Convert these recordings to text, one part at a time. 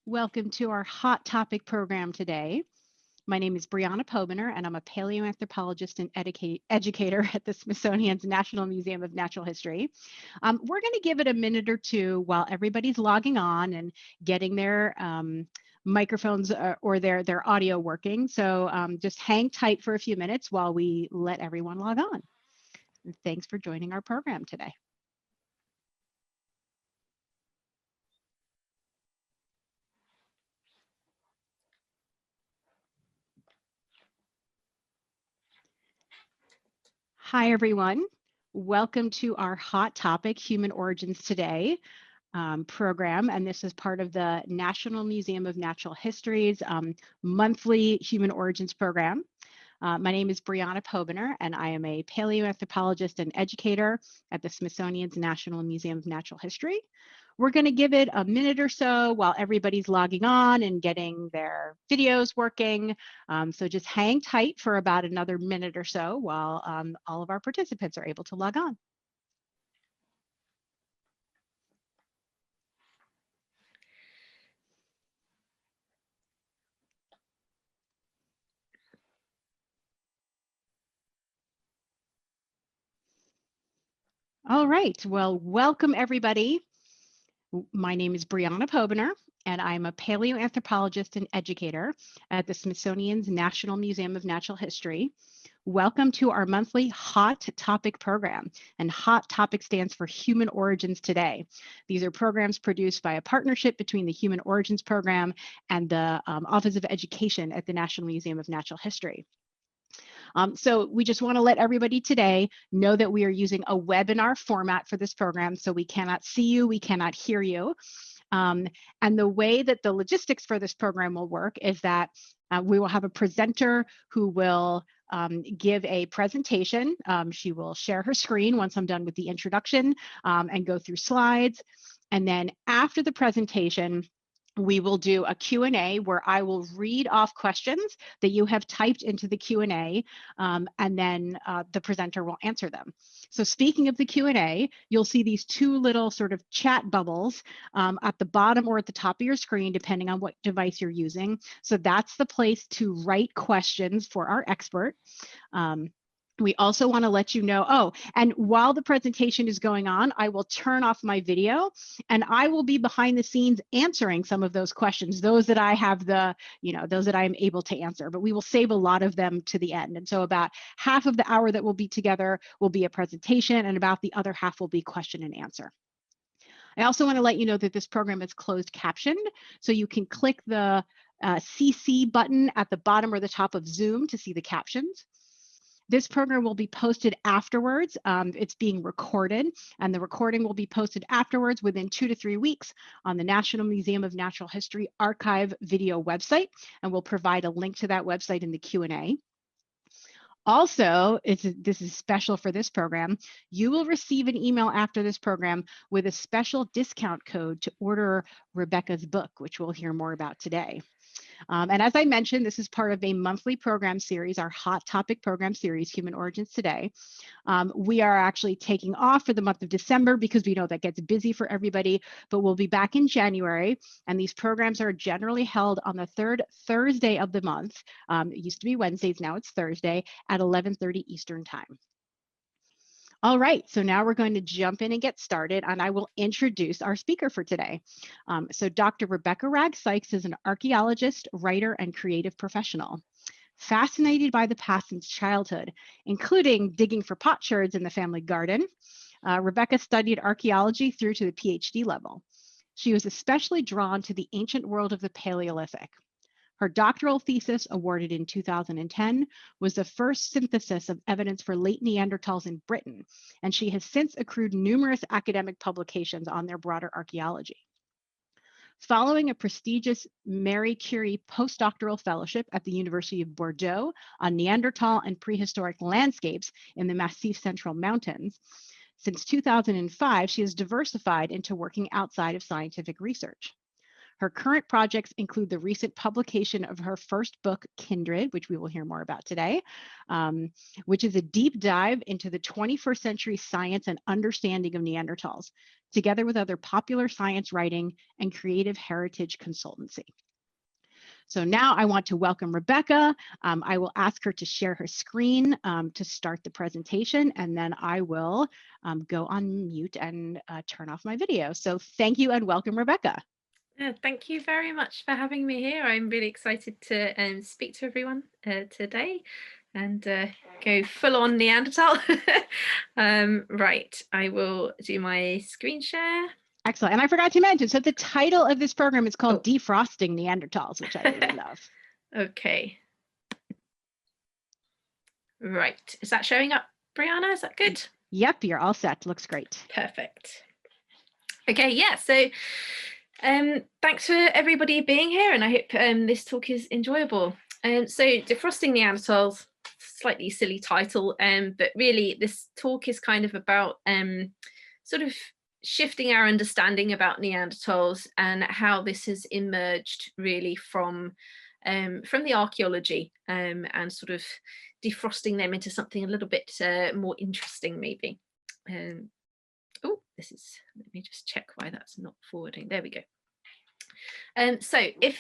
Welcome to our hot topic program today. My name is Briana Pobiner, and I'm a paleoanthropologist and educator at the Smithsonian's National Museum of Natural History. We're going to give it a minute or two while everybody's logging on and getting their microphones or their audio working. So just hang tight for a few minutes while we let everyone log on. Thanks for joining our program today. Hi, everyone. Welcome to our hot topic, Human Origins Today program. And this is part of the National Museum of Natural History's monthly Human Origins program. My name is Briana Pobiner, and I am a paleoanthropologist and educator at the Smithsonian's National Museum of Natural History. We're going to give it a minute or so while everybody's logging on and getting their videos working. So just hang tight for about another minute or so while all of our participants are able to log on. All right, well, welcome everybody. My name is Briana Pobiner, and I'm a paleoanthropologist and educator at the Smithsonian's National Museum of Natural History. Welcome to our monthly Hot Topic program, and Hot Topic stands for Human Origins Today. These are programs produced by a partnership between the Human Origins Program and the Office of Education at the National Museum of Natural History. So we just want to let everybody today know that we are using a webinar format for this program, so we cannot see you, we cannot hear you. And the way that the logistics for this program will work is that we will have a presenter who will give a presentation. She will share her screen once I'm done with the introduction and go through slides. And then after the presentation, we will do a Q&A where I will read off questions that you have typed into the Q&A, and then the presenter will answer them. So speaking of the Q&A, you'll see these two little sort of chat bubbles at the bottom or at the top of your screen, depending on what device you're using. So that's the place to write questions for our expert. We also want to let you know, and while the presentation is going on, I will turn off my video and I will be behind the scenes answering some of those questions, those that I have those that I'm able to answer, but we will save a lot of them to the end. And so about half of the hour that we'll be together will be a presentation, and about the other half will be question and answer. I also want to let you know that this program is closed captioned, so you can click the CC button at the bottom or the top of Zoom to see the captions. This program will be posted afterwards. It's being recorded, and the recording will be posted afterwards within 2 to 3 weeks on the National Museum of Natural History archive video website, and we'll provide a link to that website in the Q&A. Also, this is special for this program. You will receive an email after this program with a special discount code to order Rebecca's book, which we'll hear more about today. And as I mentioned, this is part of a monthly program series, our Hot Topic program series, Human Origins Today. We are actually taking off for the month of December because we know that gets busy for everybody, but we'll be back in January. And these programs are generally held on the third Thursday of the month. It used to be Wednesdays, now it's Thursday at 11:30 Eastern Time. All right, so now we're going to jump in and get started, and I will introduce our speaker for today. So Dr. Wragg Sykes is an archaeologist, writer, and creative professional. Fascinated by the past since childhood, including digging for potsherds in the family garden, Rebecca studied archaeology through to the PhD level. She was especially drawn to the ancient world of the Paleolithic. Her doctoral thesis, awarded in 2010, was the first synthesis of evidence for late Neanderthals in Britain, and she has since accrued numerous academic publications on their broader archaeology. Following a prestigious Marie Curie postdoctoral fellowship at the University of Bordeaux on Neanderthal and prehistoric landscapes in the Massif Central Mountains, since 2005, she has diversified into working outside of scientific research. Her current projects include the recent publication of her first book, Kindred, which we will hear more about today, which is a deep dive into the 21st century science and understanding of Neanderthals, together with other popular science writing and creative heritage consultancy. So now I want to welcome Rebecca. I will ask her to share her screen to start the presentation, and then I will go on mute and turn off my video. So thank you and welcome, Rebecca. Thank you very much for having me here. I'm really excited to speak to everyone today and go full on Neanderthal. Right, I will do my screen share. Excellent. And I forgot to mention, so the title of this program is called Defrosting Neanderthals, which I really love. Okay. Right. Is that showing up, Briana? Is that good? Yep, you're all set. Looks great. Perfect. Okay, yeah. So thanks for everybody being here, and I hope this talk is enjoyable. So Defrosting Neanderthals, slightly silly title, but really this talk is kind of about sort of shifting our understanding about Neanderthals and how this has emerged really from the archaeology and sort of defrosting them into something a little bit more interesting maybe. Oh, this is, let me just check why that's not forwarding. There we go. So if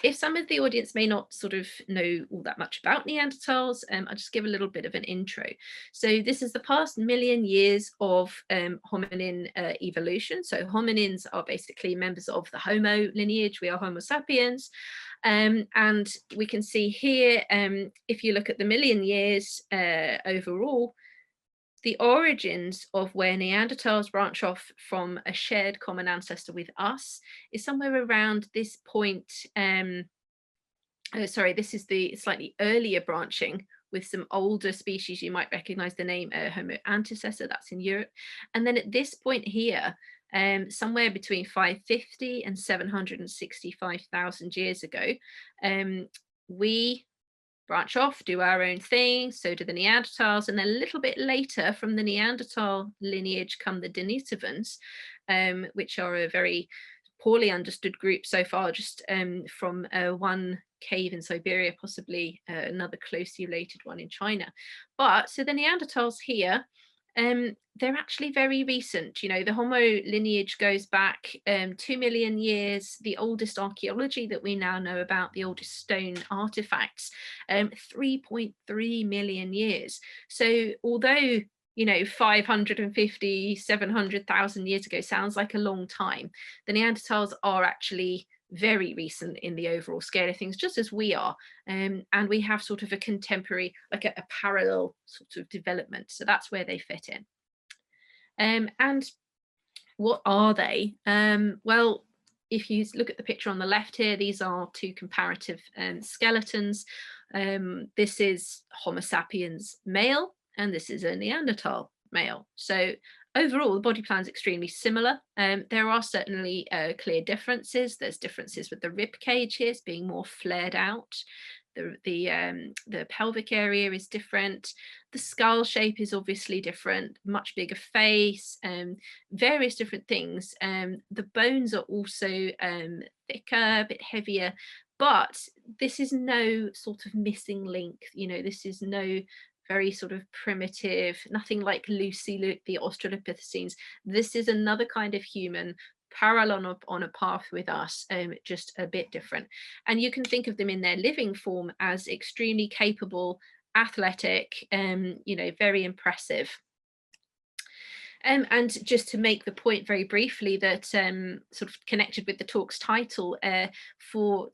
if some of the audience may not sort of know all that much about Neanderthals, I'll just give a little bit of an intro. So this is the past million years of hominin evolution. So hominins are basically members of the Homo lineage. We are Homo sapiens. And we can see here, if you look at the million years overall, the origins of where Neanderthals branch off from a shared common ancestor with us is somewhere around this point. Sorry, this is the slightly earlier branching with some older species. You might recognize the name Homo antecessor, that's in Europe. And then at this point here, somewhere between 550 and 765,000 years ago, we branch off, do our own thing, so do the Neanderthals, and then a little bit later from the Neanderthal lineage come the Denisovans, which are a very poorly understood group so far, just from one cave in Siberia, possibly another closely related one in China. But so the Neanderthals here, they're actually very recent. You know, the Homo lineage goes back 2 million years. The oldest archaeology that we now know about, the oldest stone artifacts, 3.3 million years. So although, you know, 550, 700,000 years ago sounds like a long time, the Neanderthals are actually very recent in the overall scale of things, just as we are, and we have sort of a contemporary, like a parallel sort of development. So that's where they fit in. And what are they? Well, if you look at the picture on the left here, these are two comparative skeletons. This is Homo sapiens male, and this is a Neanderthal male. So overall, the body plan is extremely similar. There are certainly clear differences. There's differences with the rib cage here being more flared out. The pelvic area is different. The skull shape is obviously different, much bigger face, various different things. The bones are also thicker, a bit heavier, but this is no sort of missing link. You know, this is no very sort of primitive, nothing like Lucy, the Australopithecines. This is another kind of human, parallel on a path with us, just a bit different. And you can think of them in their living form as extremely capable, athletic, you know, very impressive. And just to make the point very briefly that sort of connected with the talk's title, for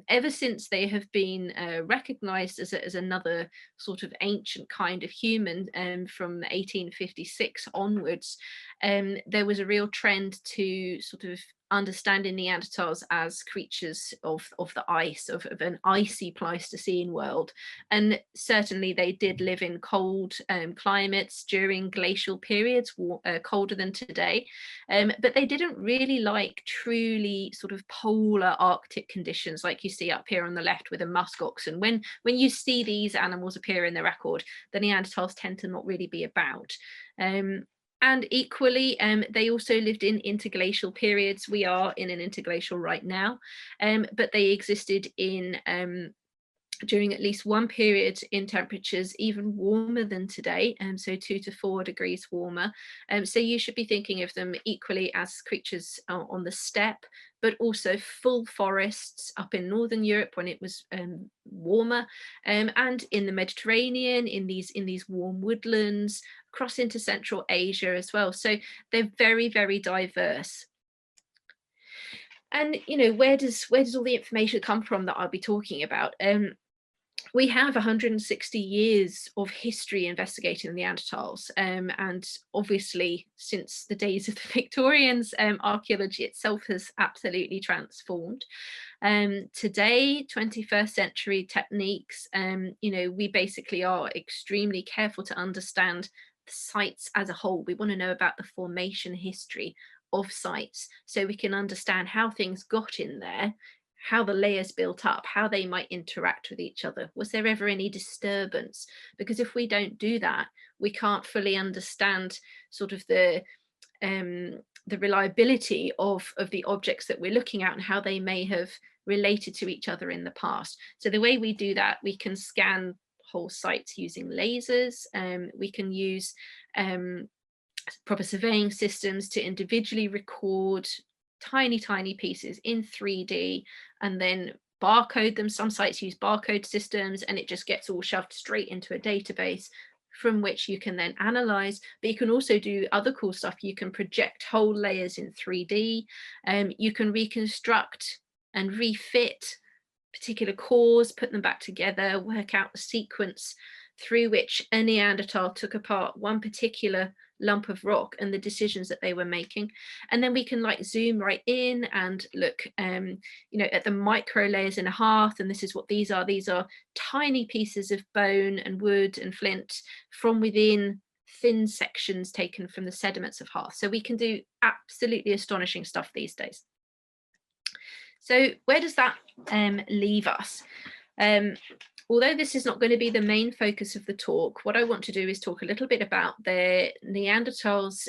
ever since they have been recognized as another sort of ancient kind of human, from 1856 onwards, there was a real trend to sort of understanding Neanderthals as creatures of the ice, of an icy Pleistocene world. And certainly they did live in cold climates during glacial periods, colder than today. But they didn't really like truly sort of polar Arctic conditions like you see up here on the left with a musk oxen. When you see these animals appear in the record, the Neanderthals tend to not really be about. And equally, they also lived in interglacial periods. We are in an interglacial right now, but they existed in during at least one period in temperatures even warmer than today, so 2 to 4 degrees warmer. So you should be thinking of them equally as creatures on the steppe, but also full forests up in Northern Europe when it was warmer, and in the Mediterranean, in these warm woodlands, across into Central Asia as well. So they're very, very diverse. And where does all the information come from that I'll be talking about? We have 160 years of history investigating the Neanderthals, and obviously since the days of the Victorians, archaeology itself has absolutely transformed. Today, 21st century techniques, we basically are extremely careful to understand the sites as a whole. We want to know about the formation history of sites so we can understand how things got in there, how the layers built up, how they might interact with each other. Was there ever any disturbance? Because if we don't do that, we can't fully understand sort of the reliability of the objects that we're looking at and how they may have related to each other in the past. So the way we do that, we can scan whole sites using lasers. We can use proper surveying systems to individually record tiny pieces in 3D and then barcode them. Some sites use barcode systems and it just gets all shoved straight into a database from which you can then analyze. But you can also do other cool stuff. You can project whole layers in 3D. You can reconstruct and refit particular cores, put them back together, work out the sequence through which a Neanderthal took apart one particular lump of rock and the decisions that they were making. And then we can like zoom right in and look at the micro layers in a hearth, and this is what these are. These are tiny pieces of bone and wood and flint from within thin sections taken from the sediments of hearth. So we can do absolutely astonishing stuff these days. So where does that leave us? Although this is not going to be the main focus of the talk, what I want to do is talk a little bit about the Neanderthals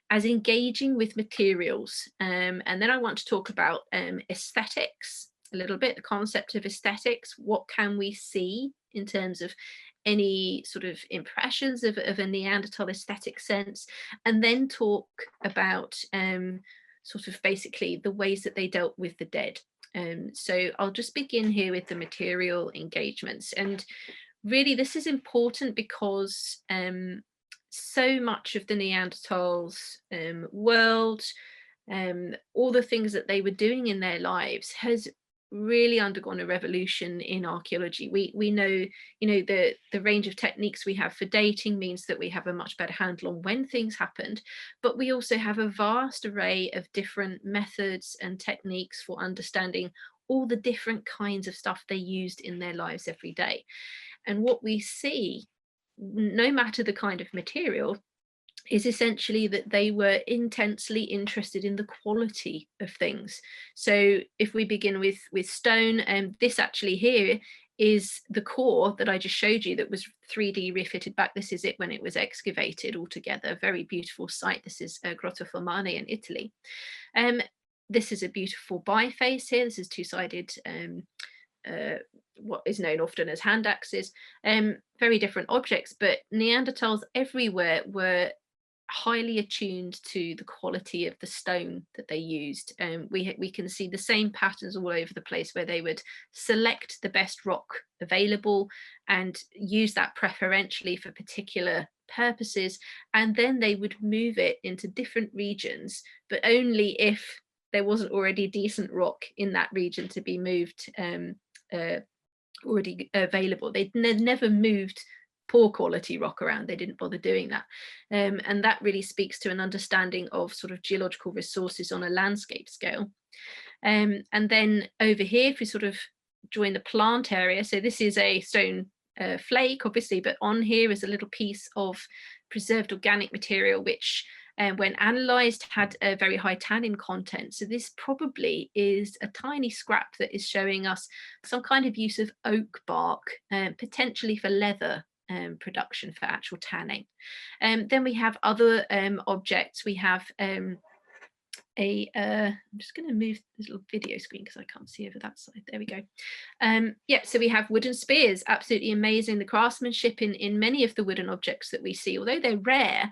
as engaging with materials. And then I want to talk about aesthetics a little bit, the concept of aesthetics. What can we see in terms of any sort of impressions of a Neanderthal aesthetic sense, and then talk about sort of basically the ways that they dealt with the dead. So I'll just begin here with the material engagements. And really this is important because so much of the Neanderthals world, all the things that they were doing in their lives has really undergone a revolution in archaeology. We know, the range of techniques we have for dating means that we have a much better handle on when things happened, but we also have a vast array of different methods and techniques for understanding all the different kinds of stuff they used in their lives every day. And what we see, no matter the kind of material, is essentially that they were intensely interested in the quality of things. So if we begin with stone, and this actually here is the core that I just showed you that was 3D refitted back. This is it when it was excavated altogether. Very beautiful site. This is Grotto Formane in Italy. This is a beautiful biface here. This is two-sided what is known often as hand axes. Very different objects, but Neanderthals everywhere were highly attuned to the quality of the stone that they used. We can see the same patterns all over the place where they would select the best rock available and use that preferentially for particular purposes, and then they would move it into different regions, but only if there wasn't already decent rock in that region to be moved already available. They'd never moved poor quality rock around. They didn't bother doing that. And that really speaks to an understanding of sort of geological resources on a landscape scale. And then over here, if we sort of join the plant area, so this is a stone flake, obviously, but on here is a little piece of preserved organic material, which when analysed had a very high tannin content. So this probably is a tiny scrap that is showing us some kind of use of oak bark, potentially for leather production for actual tanning. Then we have other objects. We have I'm just going to move this little video screen because I can't see over that side. There we go. Yeah, so we have wooden spears, absolutely amazing. The craftsmanship in many of the wooden objects that we see, although they're rare,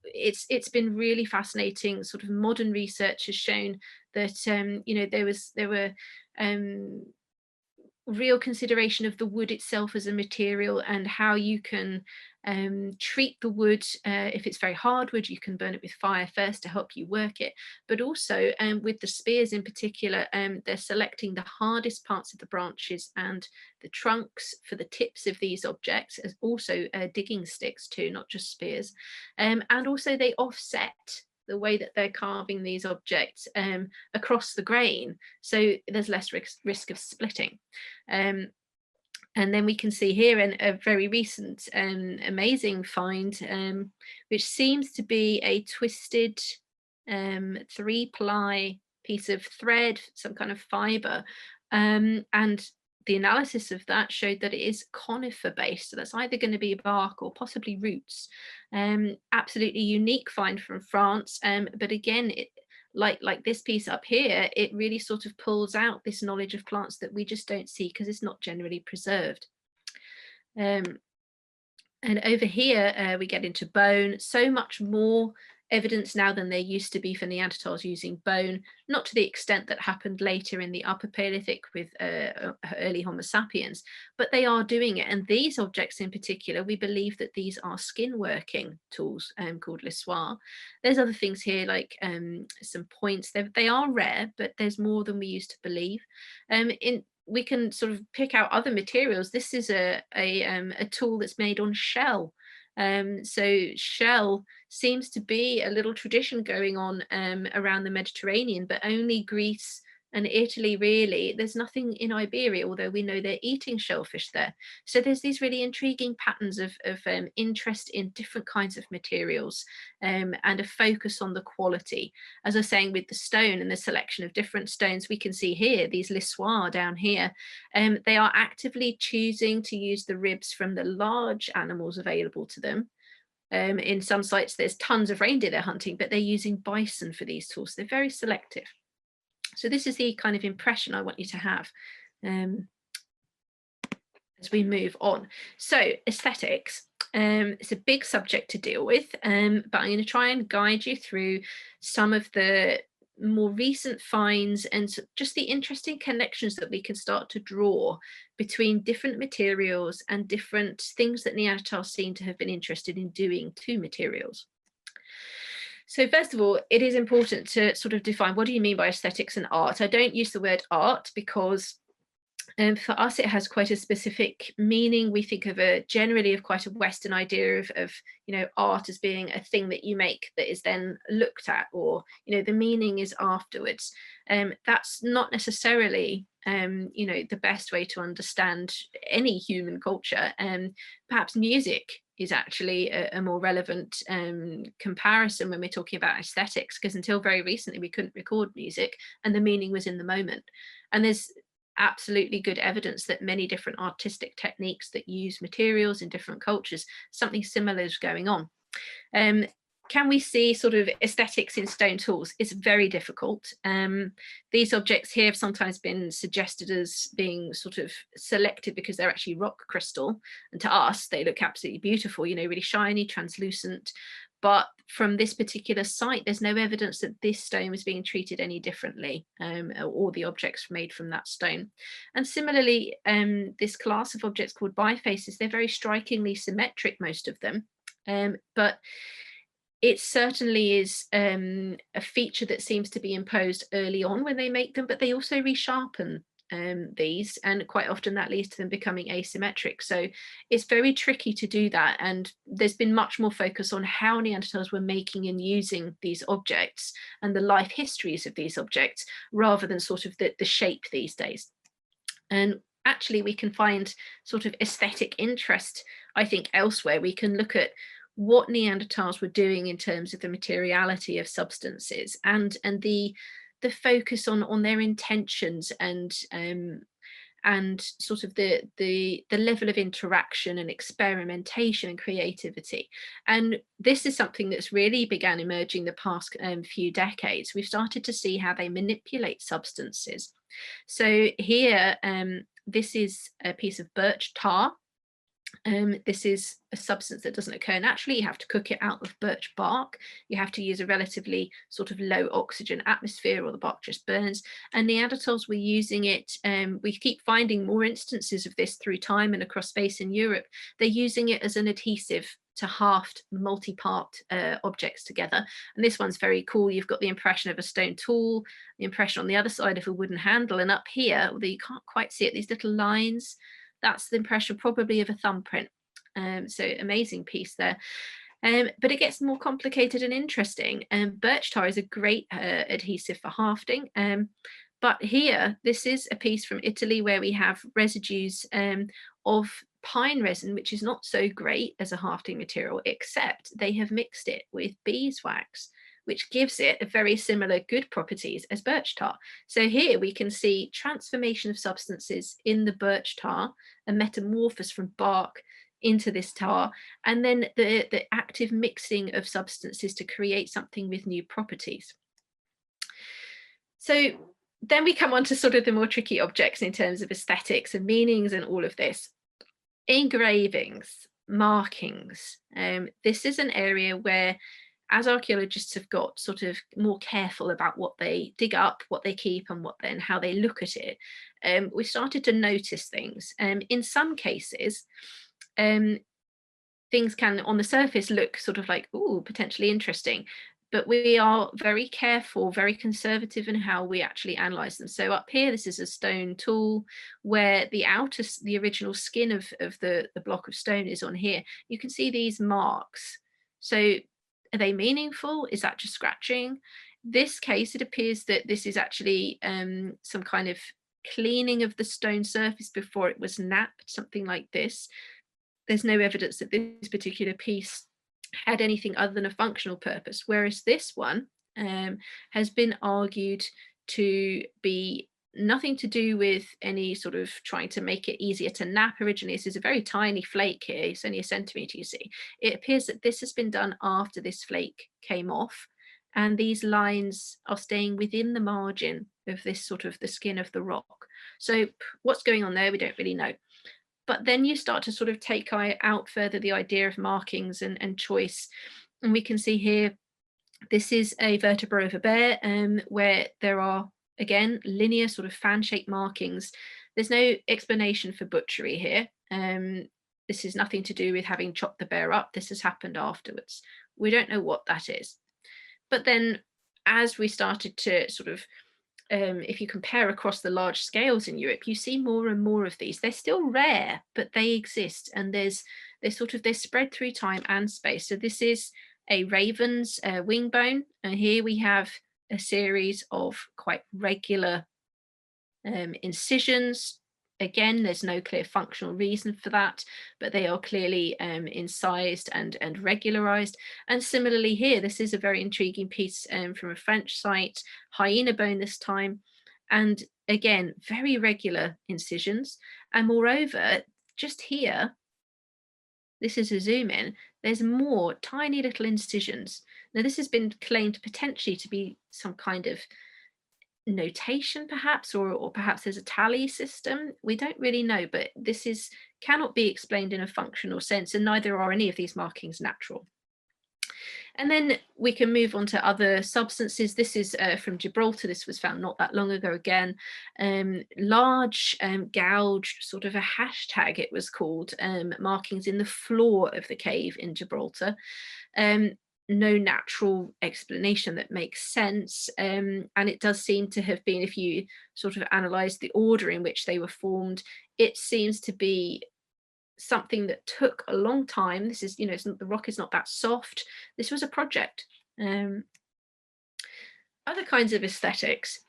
it's been really fascinating. Sort of modern research has shown that you know, there were real consideration of the wood itself as a material and how you can treat the wood. If it's very hard wood, you can burn it with fire first to help you work it. But also with the spears in particular, they're selecting the hardest parts of the branches and the trunks for the tips of these objects, as also digging sticks too, not just spears. And also they offset the way that they're carving these objects across the grain, so there's less risk of splitting. And then we can see here a very recent amazing find, which seems to be a twisted 3-ply piece of thread, some kind of fibre, and the analysis of that showed that it is conifer based, so that's either going to be bark or possibly roots. Absolutely unique find from France, but again, like this piece up here, it really sort of pulls out this knowledge of plants that we just don't see because it's not generally preserved. And over here we get into bone. So much more evidence now than there used to be for Neanderthals using bone, not to the extent that happened later in the Upper Paleolithic with early Homo sapiens, but they are doing it. And these objects in particular, we believe that these are skin working tools called lissoir. There's other things here like some points. They are rare, but there's more than we used to believe. We can sort of pick out other materials. This is a tool that's made on shell. So shell seems to be a little tradition going on around the Mediterranean, but only Greece and Italy really. There's nothing in Iberia, although we know they're eating shellfish there. So there's these really intriguing patterns of interest in different kinds of materials and a focus on the quality. As I was saying, with the stone and the selection of different stones, we can see here these lissoirs down here. They are actively choosing to use the ribs from the large animals available to them. In some sites, there's tons of reindeer they're hunting, but they're using bison for these tools. They're very selective. So this is the kind of impression I want you to have as we move on. So aesthetics, it's a big subject to deal with, but I'm going to try and guide you through some of the more recent finds and just the interesting connections that we can start to draw between different materials and different things that Neanderthals seem to have been interested in doing to materials. So first of all, it is important to sort of define, what do you mean by aesthetics and art? I don't use the word art because for us, it has quite a specific meaning. We think of generally of quite a Western idea of you know, art as being a thing that you make that is then looked at, or you know, the meaning is afterwards. That's not necessarily you know, the best way to understand any human culture. Perhaps music is actually a more relevant comparison when we're talking about aesthetics, because until very recently we couldn't record music and the meaning was in the moment. And there's absolutely good evidence that many different artistic techniques that use materials in different cultures, something similar is going on. Can we see sort of aesthetics in stone tools? It's very difficult. These objects here have sometimes been suggested as being sort of selected because they're actually rock crystal, and to us they look absolutely beautiful, you know, really shiny, translucent. But from this particular site, there's no evidence that this stone was being treated any differently, or the objects made from that stone. And similarly, this class of objects called bifaces, they're very strikingly symmetric, most of them. But it certainly is a feature that seems to be imposed early on when they make them, but they also resharpen these, and quite often that leads to them becoming asymmetric. So it's very tricky to do that, and there's been much more focus on how Neanderthals were making and using these objects and the life histories of these objects, rather than sort of the shape these days. And actually we can find sort of aesthetic interest, I think, elsewhere. We can look at what Neanderthals were doing in terms of the materiality of substances and the focus on their intentions and and sort of the level of interaction and experimentation and creativity. And this is something that's really began emerging the past few decades. We've started to see how they manipulate substances. So here, this is a piece of birch tar. This is a substance that doesn't occur naturally. You have to cook it out of birch bark. You have to use a relatively sort of low oxygen atmosphere, or the bark just burns. And Neanderthals were using it. We keep finding more instances of this through time and across space in Europe. They're using it as an adhesive to haft multi-part objects together. And this one's very cool. You've got the impression of a stone tool, the impression on the other side of a wooden handle, and up here, although you can't quite see it, these little lines, that's the impression probably of a thumbprint. So amazing piece there. But it gets more complicated and interesting. Birch tar is a great adhesive for hafting. But here, this is a piece from Italy where we have residues of pine resin, which is not so great as a hafting material, except they have mixed it with beeswax, which gives it a very similar good properties as birch tar. So here we can see transformation of substances in the birch tar, a metamorphosis from bark into this tar, and then the active mixing of substances to create something with new properties. So then we come on to sort of the more tricky objects in terms of aesthetics and meanings and all of this. Engravings, markings. This is an area where, as archaeologists have got sort of more careful about what they dig up, what they keep, and how they look at it, we started to notice things. In some cases, things can on the surface look sort of like, oh, potentially interesting, but we are very careful, very conservative in how we actually analyze them. So up here, this is a stone tool where the original skin of the block of stone is on here. You can see these marks. So are they meaningful? Is that just scratching? This case, it appears that this is actually some kind of cleaning of the stone surface before it was knapped, something like this. There's no evidence that this particular piece had anything other than a functional purpose, whereas this one has been argued to be nothing to do with any sort of trying to make it easier to nap originally. This is a very tiny flake here, it's only a centimetre, you see. It appears that this has been done after this flake came off, and these lines are staying within the margin of this sort of the skin of the rock. So what's going on there, we don't really know. But then you start to sort of take out further the idea of markings and choice. And we can see here, this is a vertebra of a bear where there are, again, linear sort of fan-shaped markings. There's no explanation for butchery here. This is nothing to do with having chopped the bear up. This has happened afterwards. We don't know what that is. But then as we started to sort of if you compare across the large scales in Europe, you see more and more of these. They're still rare, but they exist, and they're spread through time and space. So this is a raven's wing bone, and here we have a series of quite regular incisions. Again, there's no clear functional reason for that, but they are clearly incised and regularized. And similarly here, this is a very intriguing piece from a French site, hyena bone this time. And again, very regular incisions. And moreover, just here, this is a zoom in, there's more tiny little incisions. Now, this has been claimed potentially to be some kind of notation perhaps, or perhaps there's a tally system. We don't really know, but this cannot be explained in a functional sense, and neither are any of these markings natural. And then we can move on to other substances. This is from Gibraltar. This was found not that long ago again. Large gouged, sort of a hashtag it was called, markings in the floor of the cave in Gibraltar. No natural explanation that makes sense, and it does seem to have been, if you sort of analyze the order in which they were formed, it seems to be something that took a long time. This is, the rock is not that soft. This was a project. Other kinds of aesthetics,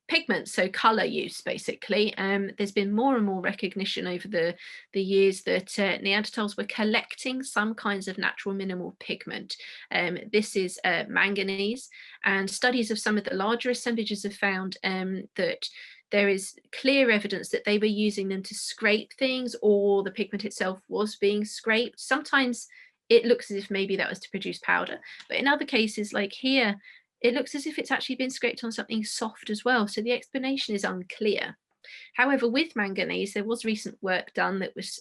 pigments, so color use basically. There's been more and more recognition over the years that Neanderthals were collecting some kinds of natural minimal pigment. This is manganese, and studies of some of the larger assemblages have found that there is clear evidence that they were using them to scrape things, or the pigment itself was being scraped. Sometimes it looks as if maybe that was to produce powder, but in other cases, like here, it looks as if it's actually been scraped on something soft as well. So the explanation is unclear. However, with manganese, there was recent work done that was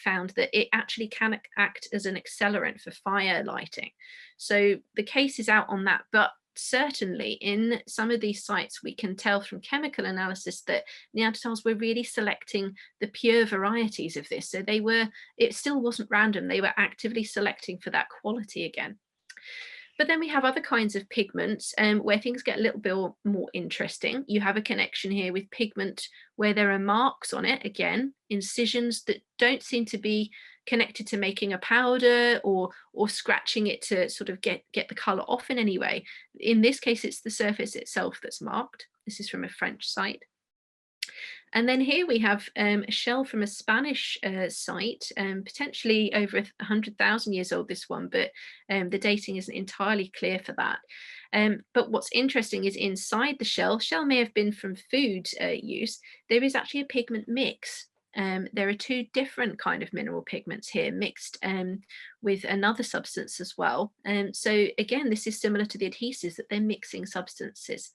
found that it actually can act as an accelerant for fire lighting. So the case is out on that, but certainly in some of these sites, we can tell from chemical analysis that Neanderthals were really selecting the pure varieties of this. So it still wasn't random. They were actively selecting for that quality again. But then we have other kinds of pigments where things get a little bit more interesting. You have a connection here with pigment where there are marks on it, again, incisions that don't seem to be connected to making a powder or scratching it to sort of get the color off in any way. In this case, it's the surface itself that's marked. This is from a French site. And then here we have a shell from a Spanish site, potentially over 100,000 years old, this one, but the dating isn't entirely clear for that. But what's interesting is inside the shell may have been from food use, there is actually a pigment mix. There are two different kind of mineral pigments here mixed with another substance as well. So again, this is similar to the adhesives, that they're mixing substances.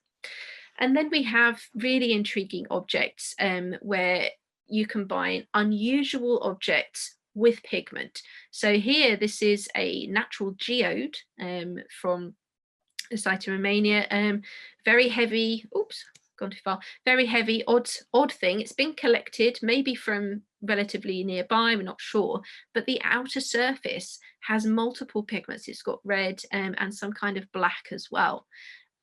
And then we have really intriguing objects where you combine unusual objects with pigment. So here, this is a natural geode from a site in Romania, very heavy, oops, gone too far, very heavy, odd thing. It's been collected maybe from relatively nearby, we're not sure, but the outer surface has multiple pigments. It's got red and some kind of black as well.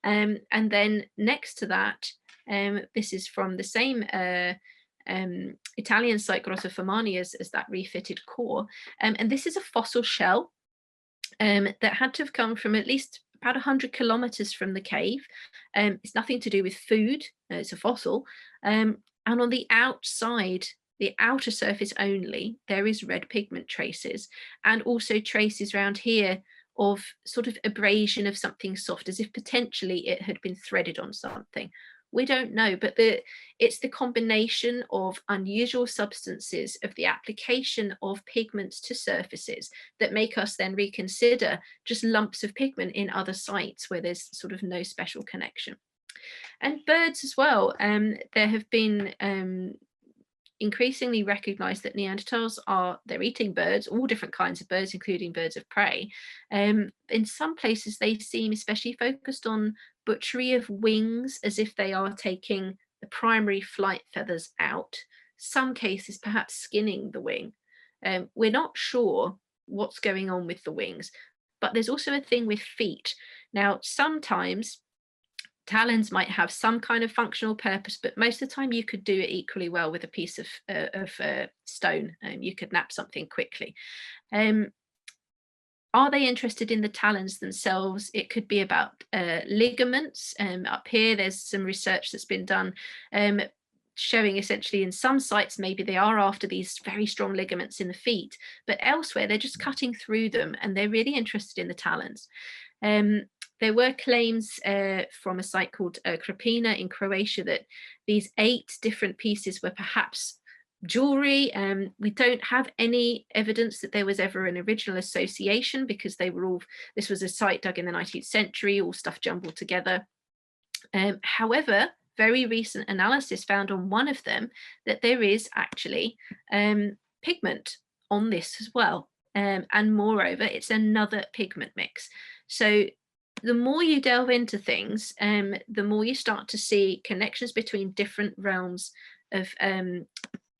And then next to that, this is from the same Italian site Grossofamani as that refitted core. And this is a fossil shell that had to have come from at least about 100 kilometers from the cave. It's nothing to do with food, it's a fossil. And on the outside, the outer surface only, there is red pigment traces, and also traces around here of sort of abrasion of something soft, as if potentially it had been threaded on something. We don't know, but it's the combination of unusual substances, of the application of pigments to surfaces, that make us then reconsider just lumps of pigment in other sites where there's sort of no special connection. And birds as well. There have been increasingly recognized that Neanderthals they're eating birds, all different kinds of birds, including birds of prey. In some places, they seem especially focused on butchery of wings, as if they are taking the primary flight feathers out. Some cases, perhaps skinning the wing. We're not sure what's going on with the wings, but there's also a thing with feet. Now, sometimes talons might have some kind of functional purpose, but most of the time you could do it equally well with a piece of stone. You could nap something quickly. Are they interested in the talons themselves? It could be about ligaments. Up here, there's some research that's been done showing essentially in some sites, maybe they are after these very strong ligaments in the feet, but elsewhere, they're just cutting through them and they're really interested in the talons. There were claims from a site called Krapina in Croatia that these 8 different pieces were perhaps jewelry. We don't have any evidence that there was ever an original association, because this was a site dug in the 19th century, all stuff jumbled together. However, very recent analysis found on one of them that there is actually pigment on this as well. And moreover, it's another pigment mix. So the more you delve into things, the more you start to see connections between different realms of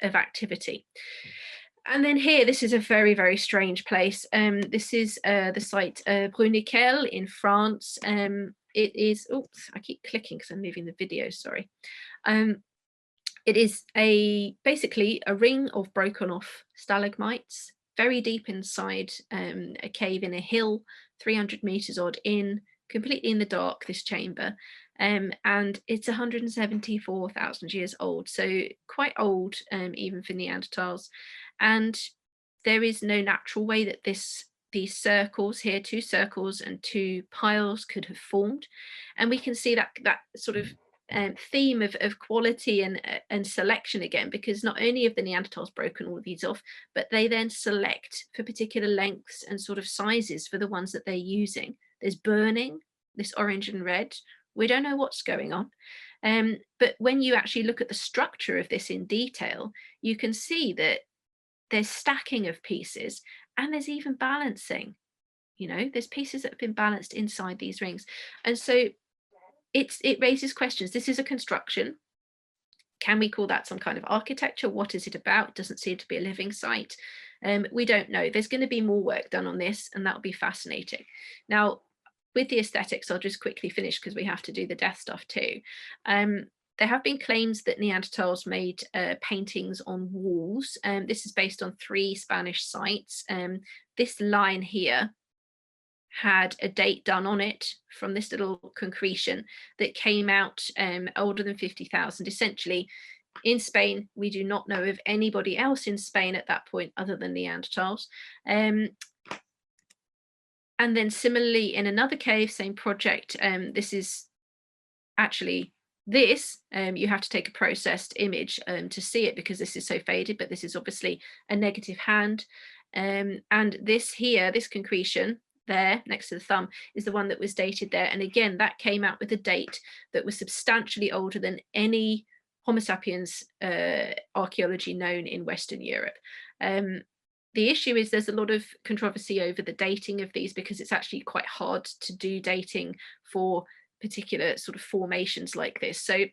activity. And then here, this is a very, very strange place. This is the site Bruniquel in France. It is, oops, I keep clicking because I'm moving the video, sorry. It is basically a ring of broken off stalagmites, very deep inside a cave in a hill, 300 meters odd in, completely in the dark, this chamber. And it's 174,000 years old, so quite old even for Neanderthals. And there is no natural way that these circles here, 2 circles and 2 piles, could have formed. And we can see that sort of theme of quality and selection again, because not only have the Neanderthals broken all of these off, but they then select for particular lengths and sort of sizes for the ones that they're using. There's burning, this orange and red. We don't know what's going on. But when you actually look at the structure of this in detail, you can see that there's stacking of pieces and there's even balancing. There's pieces that have been balanced inside these rings. And so it raises questions. This is a construction. Can we call that some kind of architecture? What is it about? It doesn't seem to be a living site. We don't know. There's going to be more work done on this, and that'll be fascinating. Now, with the aesthetics, I'll just quickly finish because we have to do the death stuff too. There have been claims that Neanderthals made paintings on walls. This is based on 3 Spanish sites. This line here had a date done on it from this little concretion that came out older than 50,000. Essentially, in Spain, we do not know of anybody else in Spain at that point other than Neanderthals. And then similarly, in another cave, same project, this is actually this, you have to take a processed image to see it because this is so faded, but this is obviously a negative hand. And this here, this concretion, there next to the thumb is the one that was dated there, and again that came out with a date that was substantially older than any Homo sapiens archaeology known in Western Europe. The issue is there's a lot of controversy over the dating of these because it's actually quite hard to do dating for particular sort of formations like this, so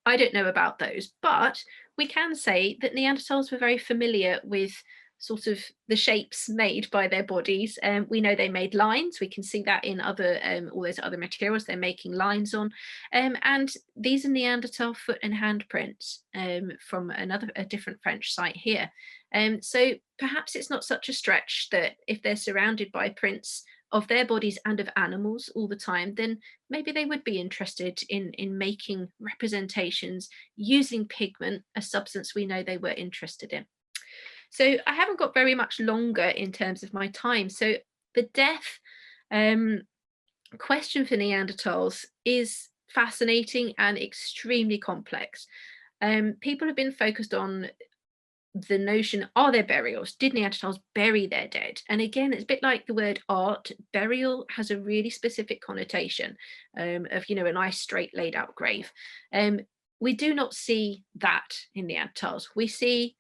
I don't know about those, but we can say that Neanderthals were very familiar with sort of the shapes made by their bodies. We know they made lines. We can see that in other all those other materials they're making lines on. And these are Neanderthal foot and hand prints from a different French site here. So perhaps it's not such a stretch that if they're surrounded by prints of their bodies and of animals all the time, then maybe they would be interested in making representations using pigment, a substance we know they were interested in. So I haven't got very much longer in terms of my time. So the death question for Neanderthals is fascinating and extremely complex. People have been focused on the notion, are there burials? Did Neanderthals bury their dead? And again, it's a bit like the word art. Burial has a really specific connotation of, a nice straight laid out grave. We do not see that in Neanderthals. We see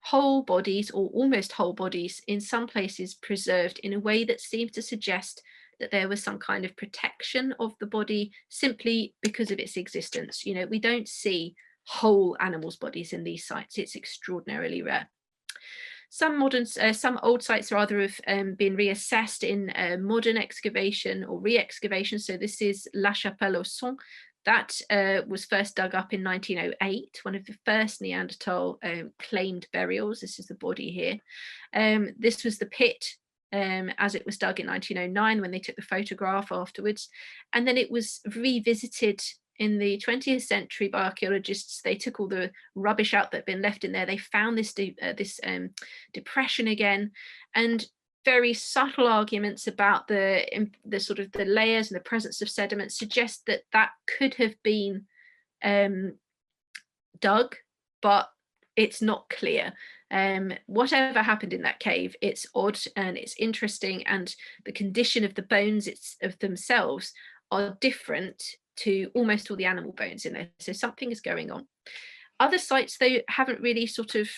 whole bodies or almost whole bodies in some places preserved in a way that seems to suggest that there was some kind of protection of the body simply because of its existence. We don't see whole animals' bodies in these sites. It's extraordinarily rare. Some old sites rather have been reassessed in modern excavation or re-excavation. So this is La Chapelle-aux-Sons. That was first dug up in 1908, one of the first Neanderthal claimed burials. This is the body here. This was the pit as it was dug in 1909 when they took the photograph afterwards. And then it was revisited in the 20th century by archaeologists. They took all the rubbish out that had been left in there. They found this depression again, and very subtle arguments about the sort of the layers and the presence of sediment suggest that that could have been dug, but it's not clear. Whatever happened in that cave, it's odd and it's interesting, and the condition of the bones of themselves are different to almost all the animal bones in there. So something is going on. Other sites, though, haven't really sort of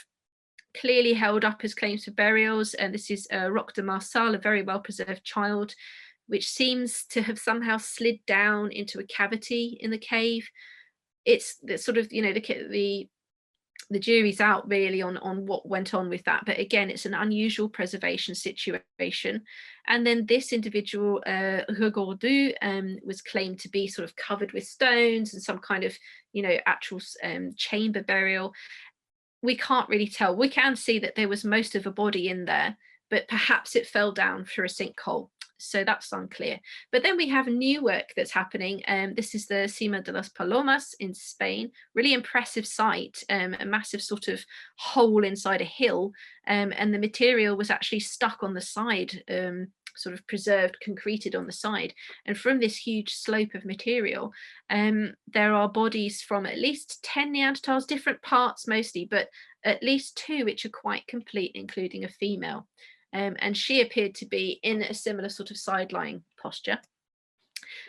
clearly held up as claims for burials, and this is Roc de Marsal, a very well preserved child, which seems to have somehow slid down into a cavity in the cave. It's sort of, the jury's out really on what went on with that, but again, it's an unusual preservation situation. And then this individual, Regordu, was claimed to be sort of covered with stones and some kind of, actual chamber burial. We can't really tell. We can see that there was most of a body in there, but perhaps it fell down through a sinkhole. So that's unclear. But then we have new work that's happening. This is the Cima de las Palomas in Spain, really impressive site, a massive sort of hole inside a hill, and the material was actually stuck on the side, sort of preserved, concreted on the side. And from this huge slope of material, there are bodies from at least 10 Neanderthals, different parts mostly, but at least 2 which are quite complete, including a female. And she appeared to be in a similar sort of side-lying posture.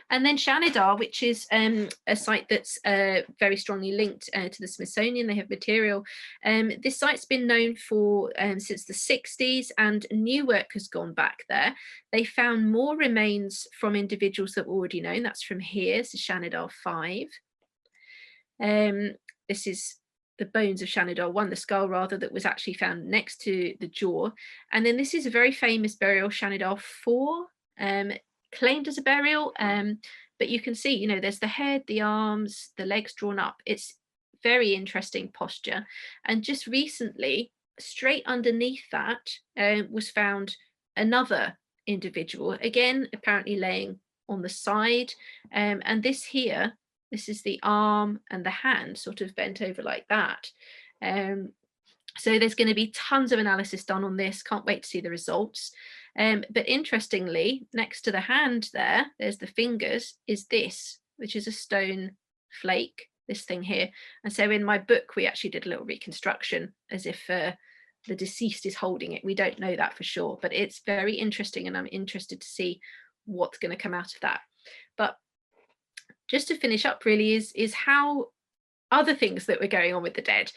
And then Shanidar, which is a site that's very strongly linked to the Smithsonian. They have material. This site's been known for since the 60s, and new work has gone back there. They found more remains from individuals that were already known. That's from here. This is Shanidar 5. This is the bones of Shanidar 1, the skull rather, that was actually found next to the jaw. And then this is a very famous burial, Shanidar 4, claimed as a burial, but you can see, you know, there's the head, the arms, the legs drawn up. It's very interesting posture. And just recently, straight underneath that, was found another individual, again apparently laying on the side, and this here, this is the arm and the hand sort of bent over like that. So there's going to be tons of analysis done on this. Can't wait to see the results. But interestingly, next to the hand there's the fingers, is this, which is a stone flake, this thing here. And so in my book, we actually did a little reconstruction as if the deceased is holding it. We don't know that for sure, but it's very interesting, and I'm interested to see what's going to come out of that. But just to finish up really is how other things that were going on with the dead.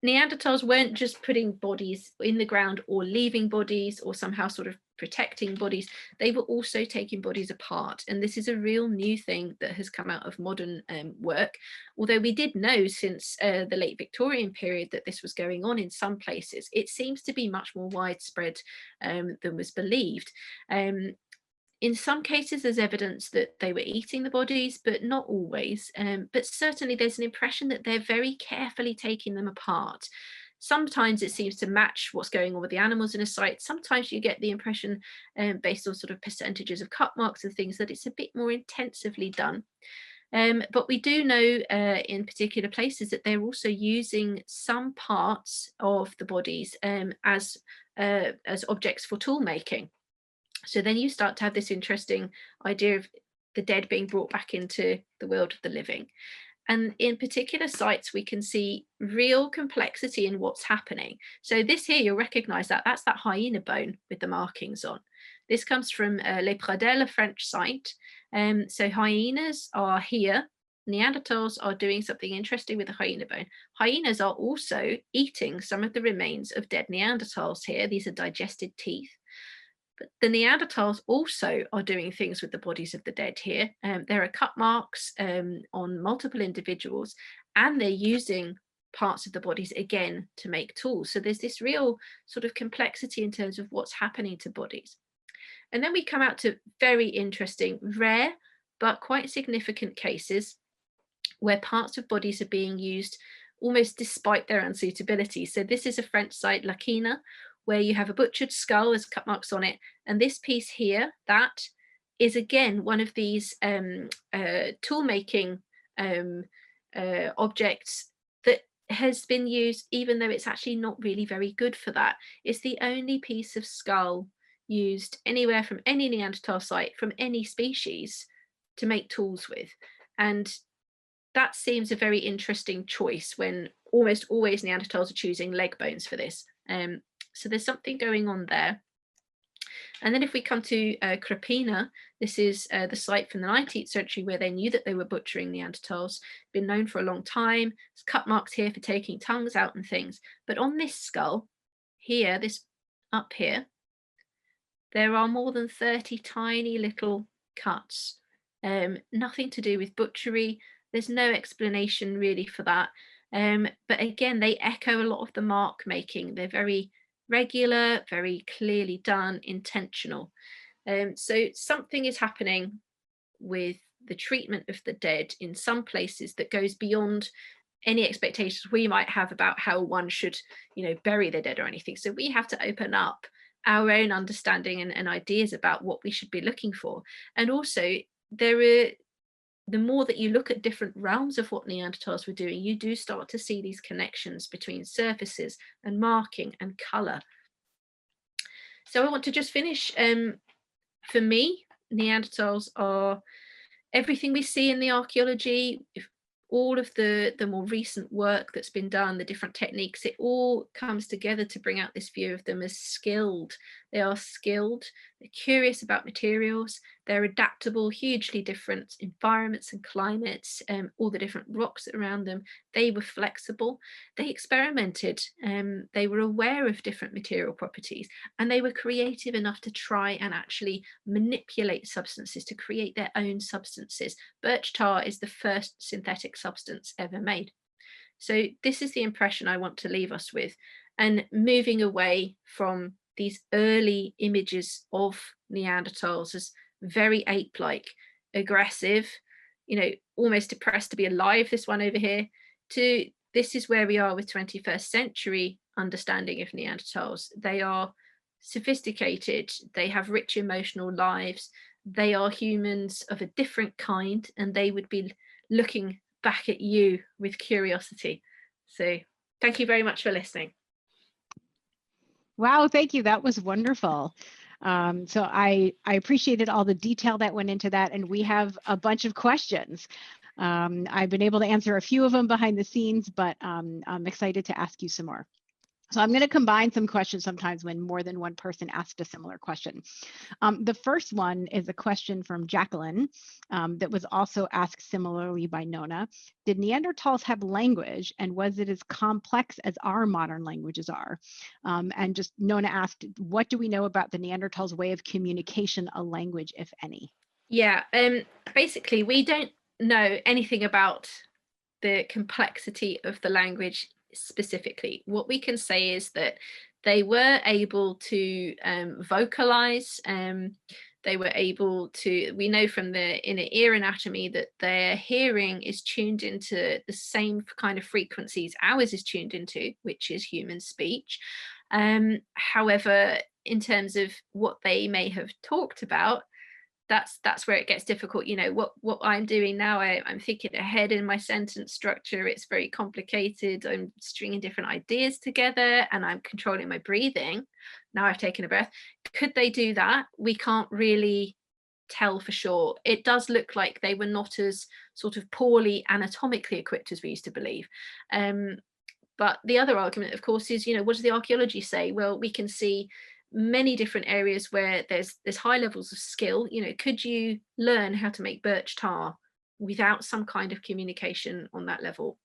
Neanderthals weren't just putting bodies in the ground or leaving bodies or somehow sort of protecting bodies. They were also taking bodies apart. And this is a real new thing that has come out of modern work. Although we did know since the late Victorian period that this was going on in some places, it seems to be much more widespread than was believed. In some cases, there's evidence that they were eating the bodies, but not always. But certainly there's an impression that they're very carefully taking them apart. Sometimes it seems to match what's going on with the animals in a site. Sometimes you get the impression, based on sort of percentages of cut marks and things, that it's a bit more intensively done. But we do know in particular places that they're also using some parts of the bodies as objects for tool making. So then you start to have this interesting idea of the dead being brought back into the world of the living. And in particular sites, we can see real complexity in what's happening. So this here, you'll recognize that. That's that hyena bone with the markings on. This comes from Les Pradelles, a French site. So hyenas are here. Neanderthals are doing something interesting with the hyena bone. Hyenas are also eating some of the remains of dead Neanderthals here. These are digested teeth. But the Neanderthals also are doing things with the bodies of the dead here. There are cut marks on multiple individuals, and they're using parts of the bodies again to make tools. So there's this real sort of complexity in terms of what's happening to bodies. And then we come out to very interesting, rare, but quite significant cases where parts of bodies are being used almost despite their unsuitability. So this is a French site, La Quina, where you have a butchered skull, there's cut marks on it. And this piece here, that is again one of these tool making objects that has been used, even though it's actually not really very good for that. It's the only piece of skull used anywhere from any Neanderthal site, from any species, to make tools with. And that seems a very interesting choice when almost always Neanderthals are choosing leg bones for this. So there's something going on there. And then if we come to Krapina, this is the site from the 19th century where they knew that they were butchering Neanderthals, been known for a long time. There's cut marks here for taking tongues out and things. But on this skull here, this up here, there are more than 30 tiny little cuts. Nothing to do with butchery. There's no explanation really for that. But again, they echo a lot of the mark making. They're very regular, very clearly done, intentional. So something is happening with the treatment of the dead in some places that goes beyond any expectations we might have about how one should, bury the dead or anything. So we have to open up our own understanding and ideas about what we should be looking for. And also, there are, the more that you look at different realms of what Neanderthals were doing, you do start to see these connections between surfaces and marking and colour. So I want to just finish. For me, Neanderthals are everything we see in the archaeology, all of the more recent work that's been done, the different techniques, it all comes together to bring out this view of them as skilled. They are skilled, they're curious about materials, they're adaptable, hugely different environments and climates, all the different rocks around them. They were flexible, they experimented, they were aware of different material properties, and they were creative enough to try and actually manipulate substances to create their own substances. Birch tar is the first synthetic substance ever made. So this is the impression I want to leave us with. And moving away from these early images of Neanderthals as very ape-like, aggressive, almost depressed to be alive, this one over here, to this is where we are with 21st century understanding of Neanderthals. They are sophisticated, they have rich emotional lives, they are humans of a different kind, and they would be looking back at you with curiosity. So thank you very much for listening. Wow, thank you. That was wonderful. So I appreciated all the detail that went into that, and we have a bunch of questions. I've been able to answer a few of them behind the scenes, but I'm excited to ask you some more. So I'm going to combine some questions sometimes when more than one person asked a similar question. The first one is a question from Jacqueline that was also asked similarly by Nona. Did Neanderthals have language, and was it as complex as our modern languages are? And just Nona asked, what do we know about the Neanderthals' way of communication, a language, if any? Yeah, basically, we don't know anything about the complexity of the language specifically. What we can say is that they were able to vocalize. They were able to, we know from the inner ear anatomy that their hearing is tuned into the same kind of frequencies ours is tuned into, which is human speech. However, in terms of what they may have talked about, that's where it gets difficult. What I'm doing now, I'm thinking ahead in my sentence structure. It's very complicated. I'm stringing different ideas together, and I'm controlling my breathing. Now I've taken a breath. Could they do that? We can't really tell for sure. It does look like they were not as sort of poorly anatomically equipped as we used to believe. But the other argument, of course, is, what does the archaeology say? Well, we can see many different areas where there's high levels of skill. Could you learn how to make birch tar without some kind of communication on that level?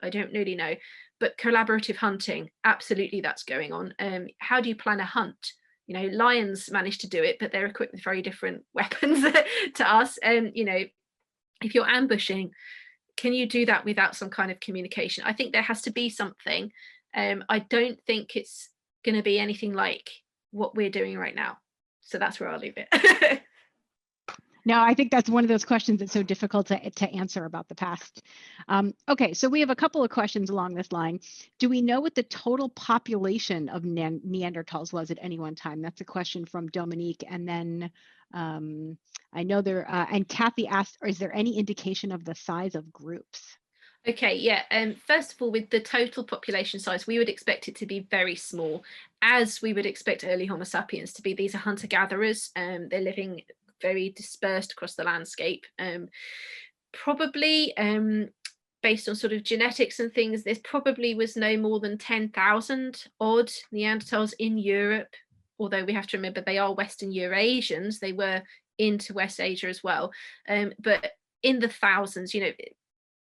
I don't really know. But collaborative hunting, absolutely, that's going on. How do you plan a hunt? Lions manage to do it, but they're equipped with very different weapons to us. If you're ambushing, can you do that without some kind of communication? I think there has to be something. I don't think it's going to be anything like what we're doing right now. So that's where I'll leave it. No, I think that's one of those questions that's so difficult to answer about the past. Okay, so we have a couple of questions along this line. Do we know what the total population of Neanderthals was at any one time? That's a question from Dominique. And then I know there, and Kathy asked, is there any indication of the size of groups? Okay, yeah. First of all, with the total population size, we would expect it to be very small, as we would expect early Homo sapiens to be. These are hunter-gatherers. They're living very dispersed across the landscape. Probably, based on sort of genetics and things, there probably was no more than 10,000 odd Neanderthals in Europe, although we have to remember they are Western Eurasians. They were into West Asia as well. But in the thousands,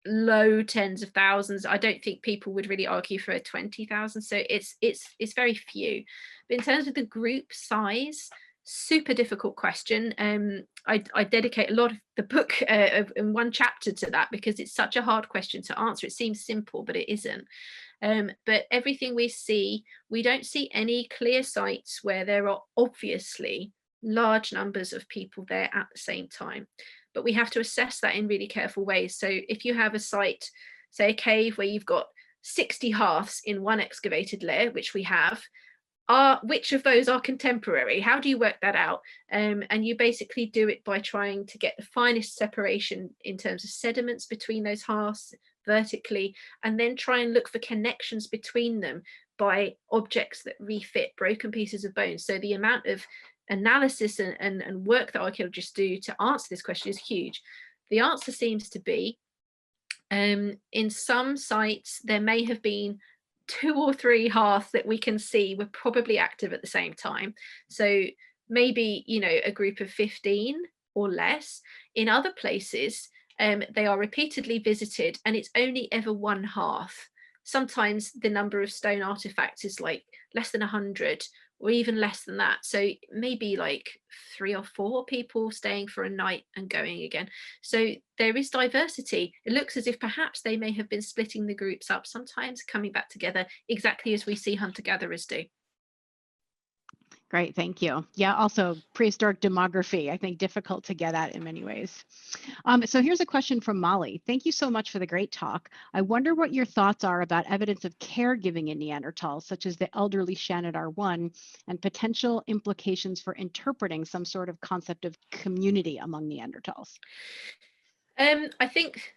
low tens of thousands. I don't think people would really argue for a 20,000. So it's very few. But in terms of the group size, super difficult question. I dedicate a lot of the book in one chapter to that, because it's such a hard question to answer. It seems simple, but it isn't. But everything we see, we don't see any clear sites where there are obviously large numbers of people there at the same time. But we have to assess that in really careful ways. So if you have a site, say a cave where you've got 60 hearths in one excavated layer, which we have, which of those are contemporary? How do you work that out? And you basically do it by trying to get the finest separation in terms of sediments between those halves vertically, and then try and look for connections between them by objects that refit broken pieces of bone. So the amount of analysis and work that archaeologists do to answer this question is huge. The answer seems to be, in some sites, there may have been 2 or 3 hearths that we can see were probably active at the same time. So maybe, you know, a group of 15 or less. In other places, they are repeatedly visited and it's only ever one hearth. Sometimes the number of stone artifacts is like less than 100 or even less than that. So maybe like 3 or 4 people staying for a night and going again. So there is diversity. It looks as if perhaps they may have been splitting the groups up, sometimes coming back together, exactly as we see hunter-gatherers do. Great, thank you. Yeah, also prehistoric demography, I think difficult to get at in many ways. So here's a question from Molly. Thank you so much for the great talk. I wonder what your thoughts are about evidence of caregiving in Neanderthals, such as the elderly Shanidar-1, and potential implications for interpreting some sort of concept of community among Neanderthals. I think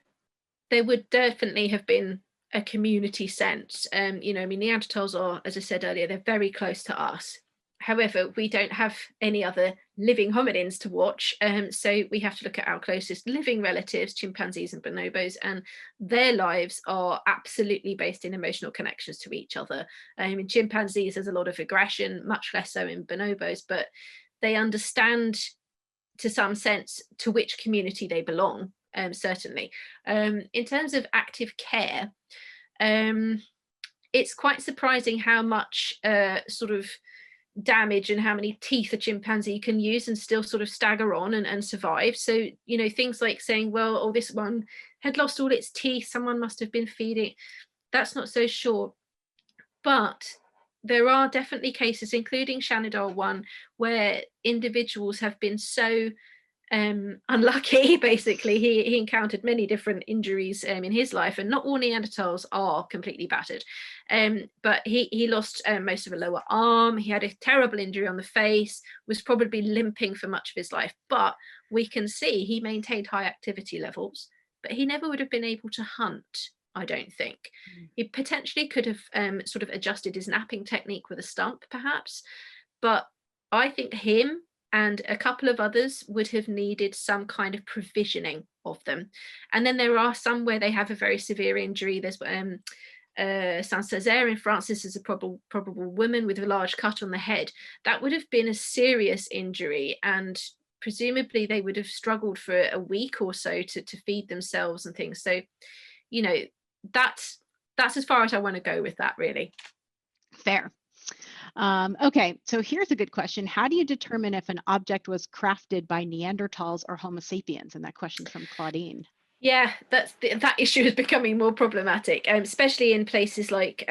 there would definitely have been a community sense. You know, I mean, Neanderthals are, as I said earlier, they're very close to us. However, we don't have any other living hominins to watch, so we have to look at our closest living relatives, chimpanzees and bonobos, and their lives are absolutely based in emotional connections to each other. In chimpanzees, there's a lot of aggression, much less so in bonobos, but they understand to some sense to which community they belong, certainly. In terms of active care, it's quite surprising how much sort of damage and how many teeth a chimpanzee can use and still sort of stagger on and survive. So, you know, things like saying, well, oh, this one had lost all its teeth, someone must have been feeding, that's not so sure. But there are definitely cases, including Shanidar-1, where individuals have been so unlucky. Basically, he encountered many different injuries in his life, and not all Neanderthals are completely battered, but he lost most of a lower arm. He had a terrible injury on the face, was probably limping for much of his life, but we can see he maintained high activity levels, but he never would have been able to hunt, I don't think. He potentially could have sort of adjusted his napping technique with a stump perhaps, but I think him and a couple of others would have needed some kind of provisioning of them. And then there are some where they have a very severe injury. There's Saint-Césaire in France. This is a probable woman with a large cut on the head. That would have been a serious injury, and presumably they would have struggled for a week or so to feed themselves and things. So, you know, that's as far as I want to go with that, really. Fair. Okay, so here's a good question. How do you determine if an object was crafted by Neanderthals or Homo sapiens? And that question from Claudine. Yeah, that issue is becoming more problematic, especially in places like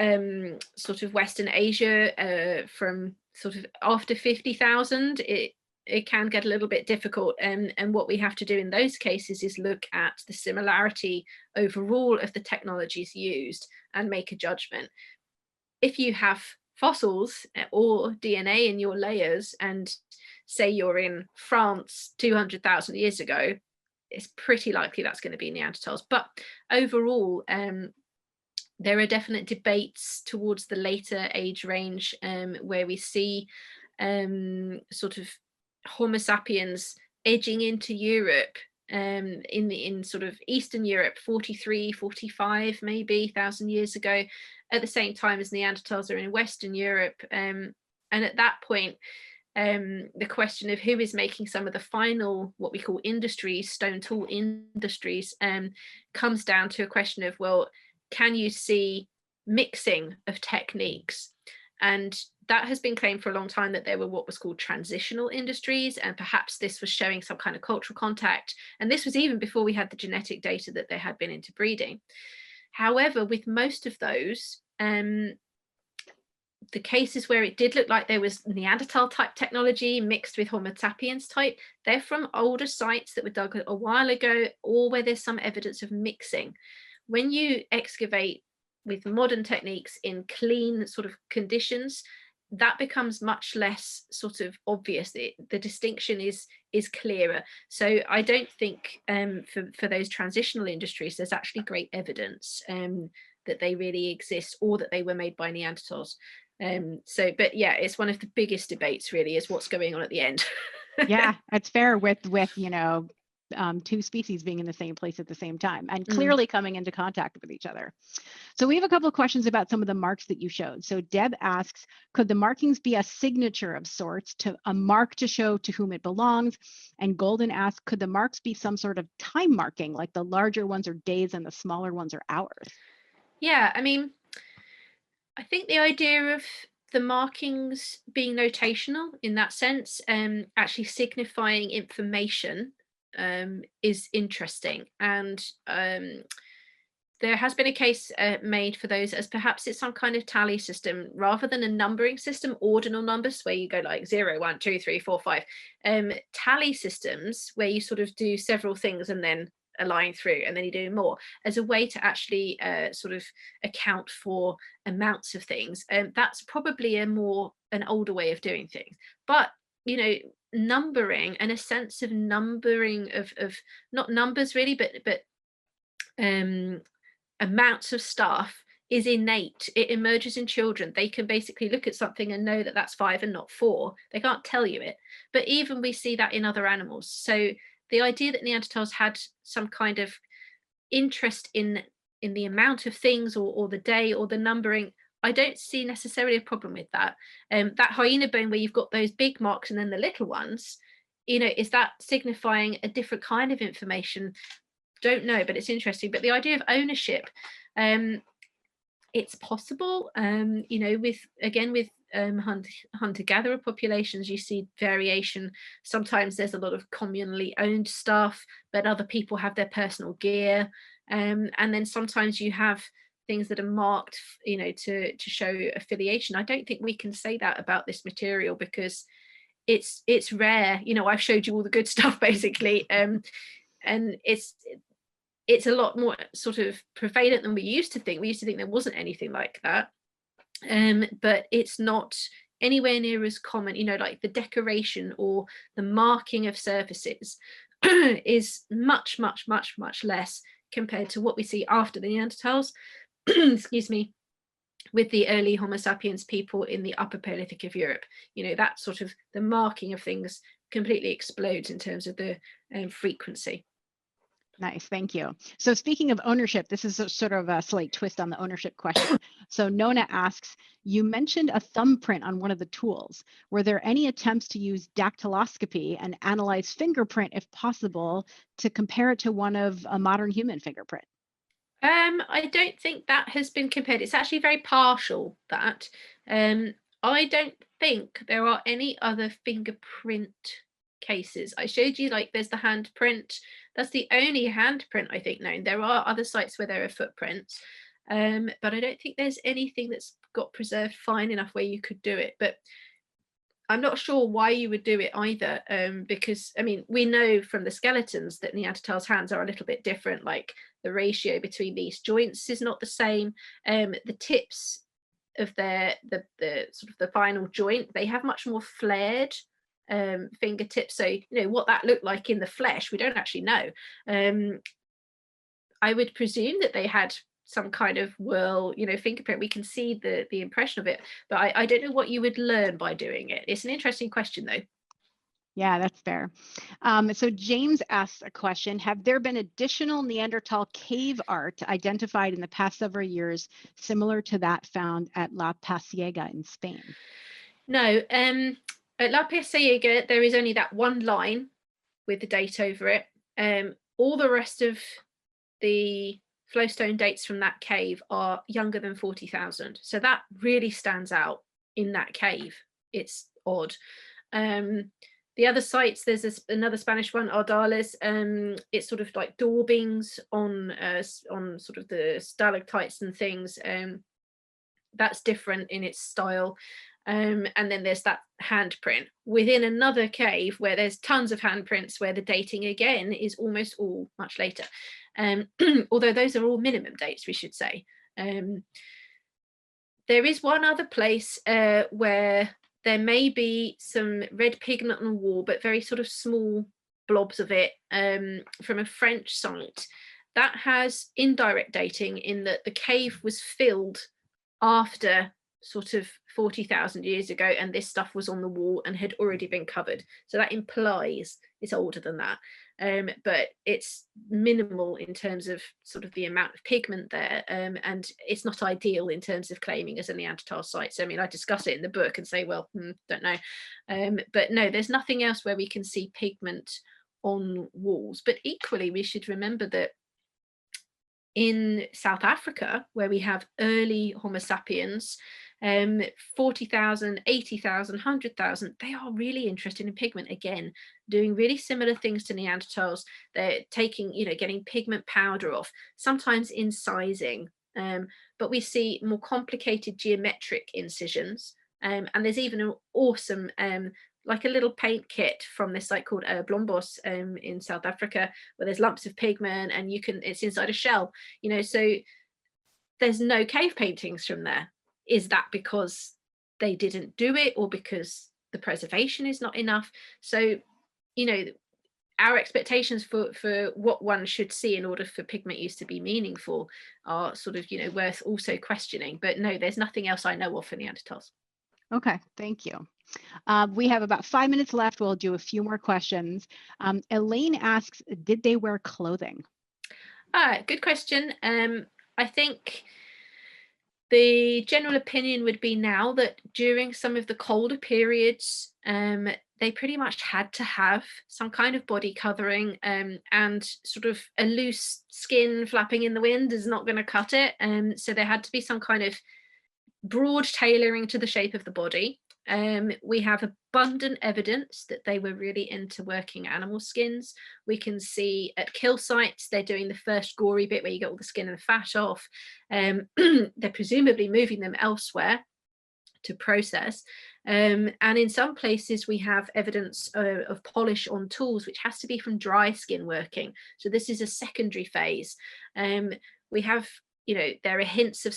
sort of Western Asia, from sort of after 50,000. It can get a little bit difficult, and what we have to do in those cases is look at the similarity overall of the technologies used and make a judgment. If you have fossils or DNA in your layers, and say you're in France 200,000 years ago, it's pretty likely that's going to be Neanderthals. But overall, there are definite debates towards the later age range, where we see sort of Homo sapiens edging into Europe, in sort of Eastern Europe 43, 45 maybe 1,000 years ago, at the same time as Neanderthals are in Western Europe. And at that point, the question of who is making some of the final, what we call industries, stone tool industries, comes down to a question of, well, can you see mixing of techniques? And that has been claimed for a long time, that there were what was called transitional industries, and perhaps this was showing some kind of cultural contact. And this was even before we had the genetic data that there had been interbreeding. However, with most of those, the cases where it did look like there was Neanderthal type technology mixed with Homo sapiens type, they're from older sites that were dug a while ago, or where there's some evidence of mixing. When you excavate with modern techniques in clean sort of conditions, that becomes much less sort of obvious. The distinction is clearer. So I don't think for those transitional industries, there's actually great evidence that they really exist, or that they were made by Neanderthals. So, but yeah, it's one of the biggest debates really, is what's going on at the end. Yeah, that's fair with two species being in the same place at the same time and Mm. clearly coming into contact with each other. So we have a couple of questions about some of the marks that you showed. So Deb asks, could the markings be a signature of sorts, to a mark to show to whom it belongs? And Golden asks, could the marks be some sort of time marking, like the larger ones are days and the smaller ones are hours? Yeah, I mean, I think the idea of the markings being notational in that sense, actually signifying information, is interesting. And there has been a case made for those as perhaps it's some kind of tally system rather than a numbering system, ordinal numbers where you go like 0, 1, 2, 3, 4, 5. Tally systems where you sort of do several things and then a line through, and then you do more, as a way to actually sort of account for amounts of things. That's probably an older way of doing things. But numbering, and a sense of numbering of not numbers really, but amounts of stuff is innate. It emerges in children. They can basically look at something and know that that's 5 and not 4. They can't tell you it, but even we see that in other animals. So the idea that Neanderthals had some kind of interest in the amount of things, or the day, or the numbering, I don't see necessarily a problem with that. That hyena bone where you've got those big marks and then the little ones, is that signifying a different kind of information? Don't know, but it's interesting. But the idea of ownership, it's possible. With hunter-gatherer populations, you see variation. Sometimes there's a lot of communally owned stuff, but other people have their personal gear. And then sometimes you have things that are marked, to show affiliation. I don't think we can say that about this material because it's rare. I've showed you all the good stuff basically, and it's a lot more sort of prevalent than we used to think. We used to think there wasn't anything like that. But it's not anywhere near as common, like the decoration or the marking of surfaces is much, much, much, much less compared to what we see after the Neanderthals, excuse me, with the early Homo sapiens people in the upper Paleolithic of Europe. That sort of the marking of things completely explodes in terms of the frequency. Nice, thank you. So speaking of ownership, this is sort of a slight twist on the ownership question. So Nona asks, you mentioned a thumbprint on one of the tools. Were there any attempts to use dactyloscopy and analyze fingerprint, if possible, to compare it to one of a modern human fingerprint? I don't think that has been compared. It's actually very partial, that. I don't think there are any other fingerprint cases. I showed you, like, there's the handprint. That's the only handprint I think known. There are other sites where there are footprints, but I don't think there's anything that's got preserved fine enough where you could do it. But I'm not sure why you would do it either, because I mean, we know from the skeletons that Neanderthals' hands are a little bit different. Like the ratio between these joints is not the same. The tips of the sort of the final joint, they have much more flared fingertips. So what that looked like in the flesh, we don't actually know. I would presume that they had some kind of fingerprint. We can see the impression of it, but I don't know what you would learn by doing it. It's an interesting question though. Yeah, that's fair. So James asks a question: have there been additional Neanderthal cave art identified in the past several years similar to that found at La Pasiega in Spain? No, at La Pasiega there is only that one line with the date over it. All the rest of the flowstone dates from that cave are younger than 40,000. So that really stands out in that cave. It's odd. The other sites, there's another Spanish one, Ardales. It's sort of like daubings on sort of the stalactites and things. That's different in its style. And then there's that handprint within another cave where there's tons of handprints where the dating again is almost all much later. Although those are all minimum dates, we should say. There is one other place where there may be some red pigment on the wall, but very sort of small blobs of it, from a French site that has indirect dating, in that the cave was filled after sort of 40,000 years ago, and this stuff was on the wall and had already been covered. So that implies it's older than that. But it's minimal in terms of sort of the amount of pigment there, and it's not ideal in terms of claiming as a Neanderthal site. So I mean, I discuss it in the book and say, well, don't know, but no, there's nothing else where we can see pigment on walls. But equally, we should remember that in South Africa, where we have early Homo sapiens, 40,000, 80,000, 100,000, they are really interested in pigment again, doing really similar things to Neanderthals. They're taking, getting pigment powder off, sometimes incising, but we see more complicated geometric incisions. And there's even an awesome, like a little paint kit from this site called Blombos in South Africa, where there's lumps of pigment and it's inside a shell, so there's no cave paintings from there. Is that because they didn't do it, or because the preservation is not enough? So, our expectations for what one should see in order for pigment use to be meaningful are sort of, worth also questioning. But no, there's nothing else I know of for Neanderthals. Okay, thank you. We have about 5 minutes left. We'll do a few more questions. Elaine asks, did they wear clothing? Good question. I think the general opinion would be now that during some of the colder periods, they pretty much had to have some kind of body covering, and sort of a loose skin flapping in the wind is not going to cut it. So there had to be some kind of broad tailoring to the shape of the body. We have abundant evidence that they were really into working animal skins. We can see at kill sites, they're doing the first gory bit where you get all the skin and the fat off. They're presumably moving them elsewhere to process. And in some places, we have evidence of polish on tools, which has to be from dry skin working. So this is a secondary phase. We have, there are hints of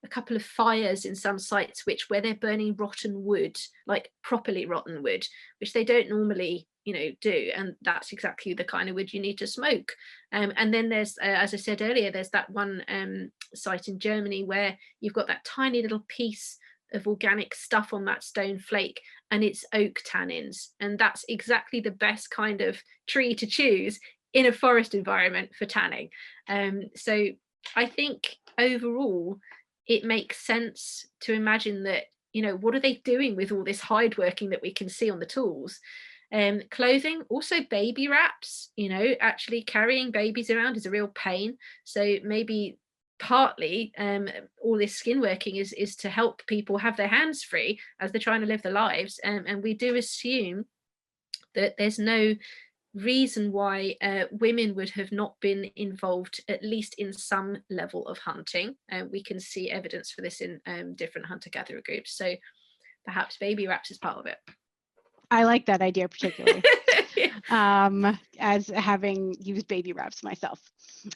a couple of fires in some sites where they're burning rotten wood, like properly rotten wood, which they don't normally, do. And that's exactly the kind of wood you need to smoke. And then there's, as I said earlier, there's that one site in Germany where you've got that tiny little piece of organic stuff on that stone flake, and it's oak tannins. And that's exactly the best kind of tree to choose in a forest environment for tanning. So I think overall, it makes sense to imagine that, what are they doing with all this hide working that we can see on the tools? Clothing, also baby wraps, actually carrying babies around is a real pain. So maybe partly all this skin working is to help people have their hands free as they're trying to live their lives. And we do assume that there's no reason why women would have not been involved, at least in some level of hunting. We can see evidence for this in different hunter-gatherer groups. So perhaps baby wraps is part of it. I like that idea particularly, as having used baby wraps myself.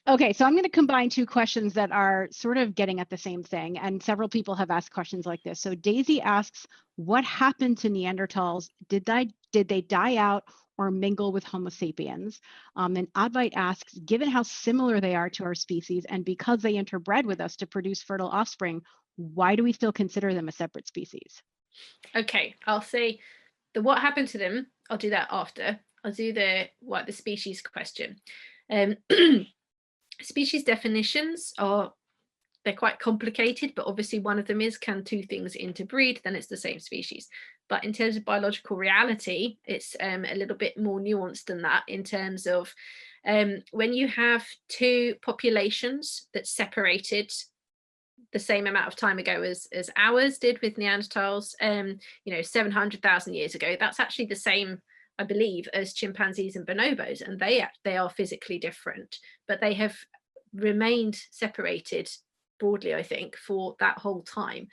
Okay, so I'm going to combine two questions that are sort of getting at the same thing, and several people have asked questions like this. So Daisy asks, what happened to Neanderthals? Did they die out or mingle with Homo sapiens? And Advait asks, given how similar they are to our species, and because they interbred with us to produce fertile offspring, why do we still consider them a separate species? Okay, I'll say what happened to them. I'll do that after. I'll do the species question. Species definitions they're quite complicated, but obviously one of them is, can two things interbreed, then it's the same species. But in terms of biological reality, it's a little bit more nuanced than that, in terms of when you have two populations that separated the same amount of time ago as ours did with Neanderthals, 700,000 years ago, that's actually the same, I believe, as chimpanzees and bonobos, and they are physically different, but they have remained separated broadly, I think, for that whole time.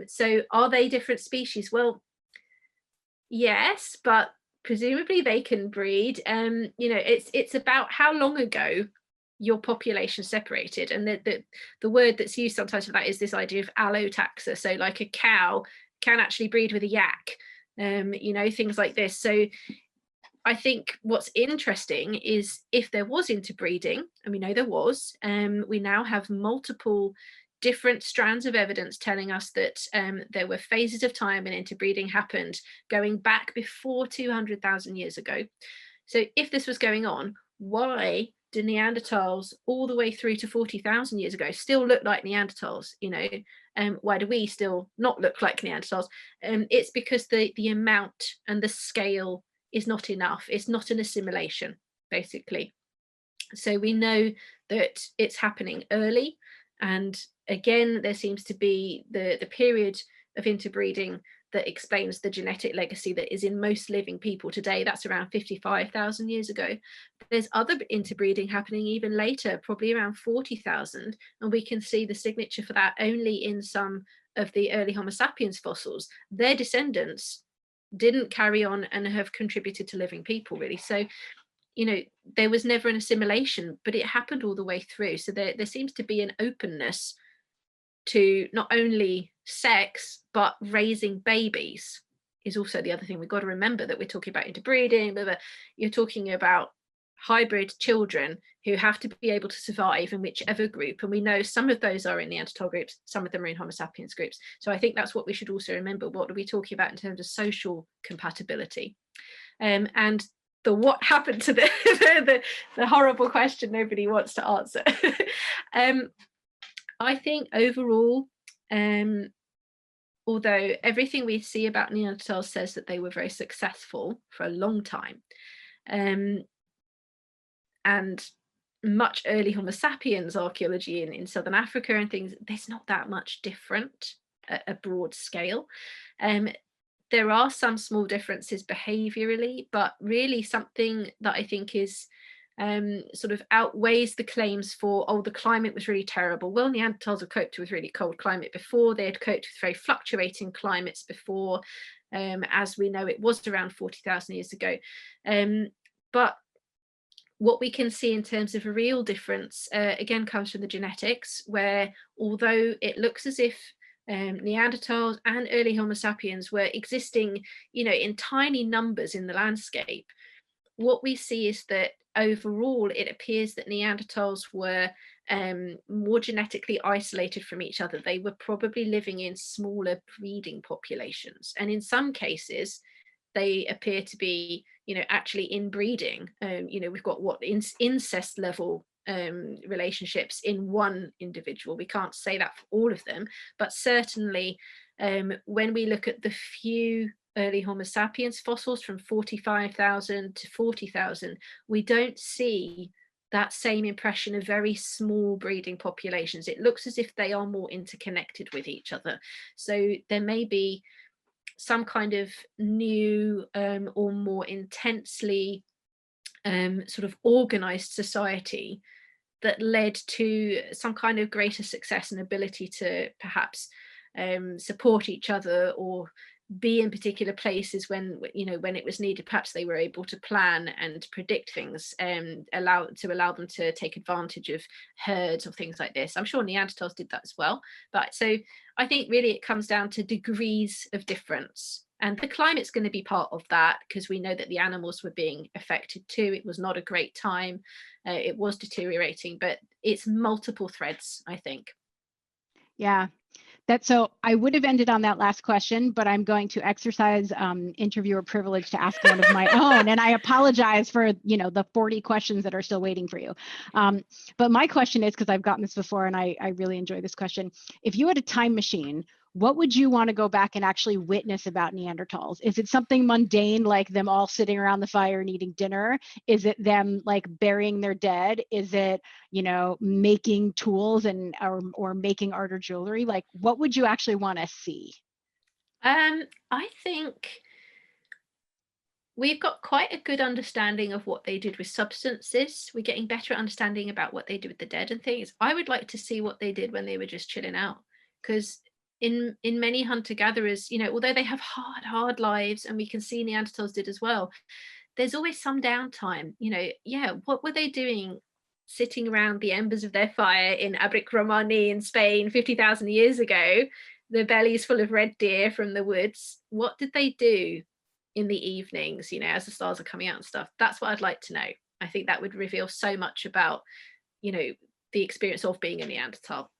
So are they different species? Well, yes, but presumably they can breed. It's about how long ago your population separated. And the word that's used sometimes for that is this idea of allotaxa. So like a cow can actually breed with a yak, things like this. So I think what's interesting is if there was interbreeding, and we know there was, we now have multiple different strands of evidence telling us that there were phases of time when interbreeding happened going back before 200,000 years ago. So if this was going on, why do Neanderthals all the way through to 40,000 years ago still look like Neanderthals? Why do we still not look like Neanderthals? It's because the amount and the scale is not enough. It's not an assimilation, basically. So we know that it's happening early. And again, there seems to be the period of interbreeding that explains the genetic legacy that is in most living people today. That's around 55,000 years ago. There's other interbreeding happening even later, probably around 40,000. And we can see the signature for that only in some of the early Homo sapiens fossils. Their descendants didn't carry on and have contributed to living people, really. So there was never an assimilation, but it happened all the way through. So there seems to be an openness to not only sex, but raising babies is also the other thing. We've got to remember that we're talking about interbreeding, but you're talking about hybrid children who have to be able to survive in whichever group. And we know some of those are in Neanderthal groups, some of them are in Homo sapiens groups. So I think that's what we should also remember. What are we talking about in terms of social compatibility? And the what happened to the horrible question nobody wants to answer. I think overall, although everything we see about Neanderthals says that they were very successful for a long time, and much early Homo sapiens archaeology in Southern Africa and things, there's not that much different at a broad scale. There are some small differences behaviorally, but really something that I think is sort of outweighs the claims for, oh, the climate was really terrible. Well, Neanderthals have coped with really cold climate before. They had coped with very fluctuating climates before. As we know, it was around 40,000 years ago. But what we can see in terms of a real difference, again, comes from the genetics, where although it looks as if Neanderthals and early Homo sapiens were existing, in tiny numbers in the landscape, what we see is that overall it appears that Neanderthals were more genetically isolated from each other. They were probably living in smaller breeding populations, and in some cases they appear to be actually inbreeding. We've got incest level relationships in one individual. We can't say that for all of them, but certainly when we look at the few early Homo sapiens fossils from 45,000 to 40,000, we don't see that same impression of very small breeding populations. It looks as if they are more interconnected with each other. So there may be some kind of new or more intensely sort of organized society that led to some kind of greater success and ability to perhaps support each other or be in particular places when it was needed. Perhaps they were able to plan and predict things and allow them to take advantage of herds or things like this. I'm sure Neanderthals did that as well. But so I think really it comes down to degrees of difference, and the climate's going to be part of that, because we know that the animals were being affected too. It was not a great time. It was deteriorating, but it's multiple threads, I think. Yeah. So I would have ended on that last question, but I'm going to exercise interviewer privilege to ask one of my own. And I apologize for, the 40 questions that are still waiting for you. But my question is, because I've gotten this before and I really enjoy this question. If you had a time machine, what would you want to go back and actually witness about Neanderthals? Is it something mundane, like them all sitting around the fire and eating dinner? Is it them like burying their dead? Is it, making tools and or making art or jewelry? Like, what would you actually want to see? I think we've got quite a good understanding of what they did with substances. We're getting better understanding about what they did with the dead and things. I would like to see what they did when they were just chilling out, because in many hunter-gatherers, although they have hard lives, and we can see Neanderthals did as well, there's always some downtime. What were they doing sitting around the embers of their fire in Abric-Romanée in Spain 50,000 years ago, their bellies full of red deer from the woods. What did they do in the evenings, you know, as the stars are coming out and stuff? That's what I'd like to know. I think that would reveal so much about, you know, the experience of being a Neanderthal.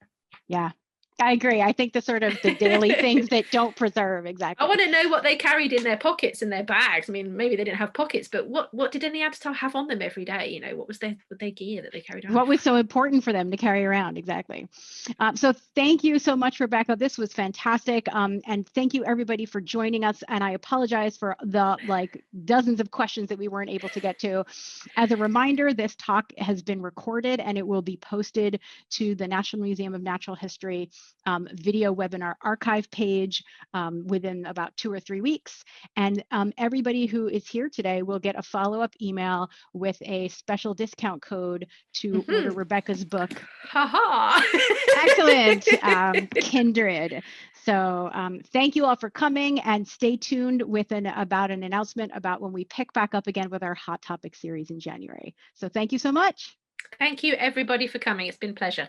Yeah, I agree. I think the daily things that don't preserve. Exactly. I want to know what they carried in their pockets and their bags. I mean, maybe they didn't have pockets, but what did a Neanderthal have on them every day? You know, what was their gear that they carried around? What was so important for them to carry around? Exactly. So thank you so much, Rebecca. This was fantastic. And thank you everybody for joining us. And I apologize for the dozens of questions that we weren't able to get to. As a reminder, this talk has been recorded and it will be posted to the National Museum of Natural History video webinar archive page within about 2 or 3 weeks. And everybody who is here today will get a follow-up email with a special discount code to order Rebecca's book. Haha. Excellent. Kindred. So thank you all for coming, and stay tuned with an announcement about when we pick back up again with our Hot Topic series in January. So thank you so much. Thank you everybody for coming. It's been a pleasure.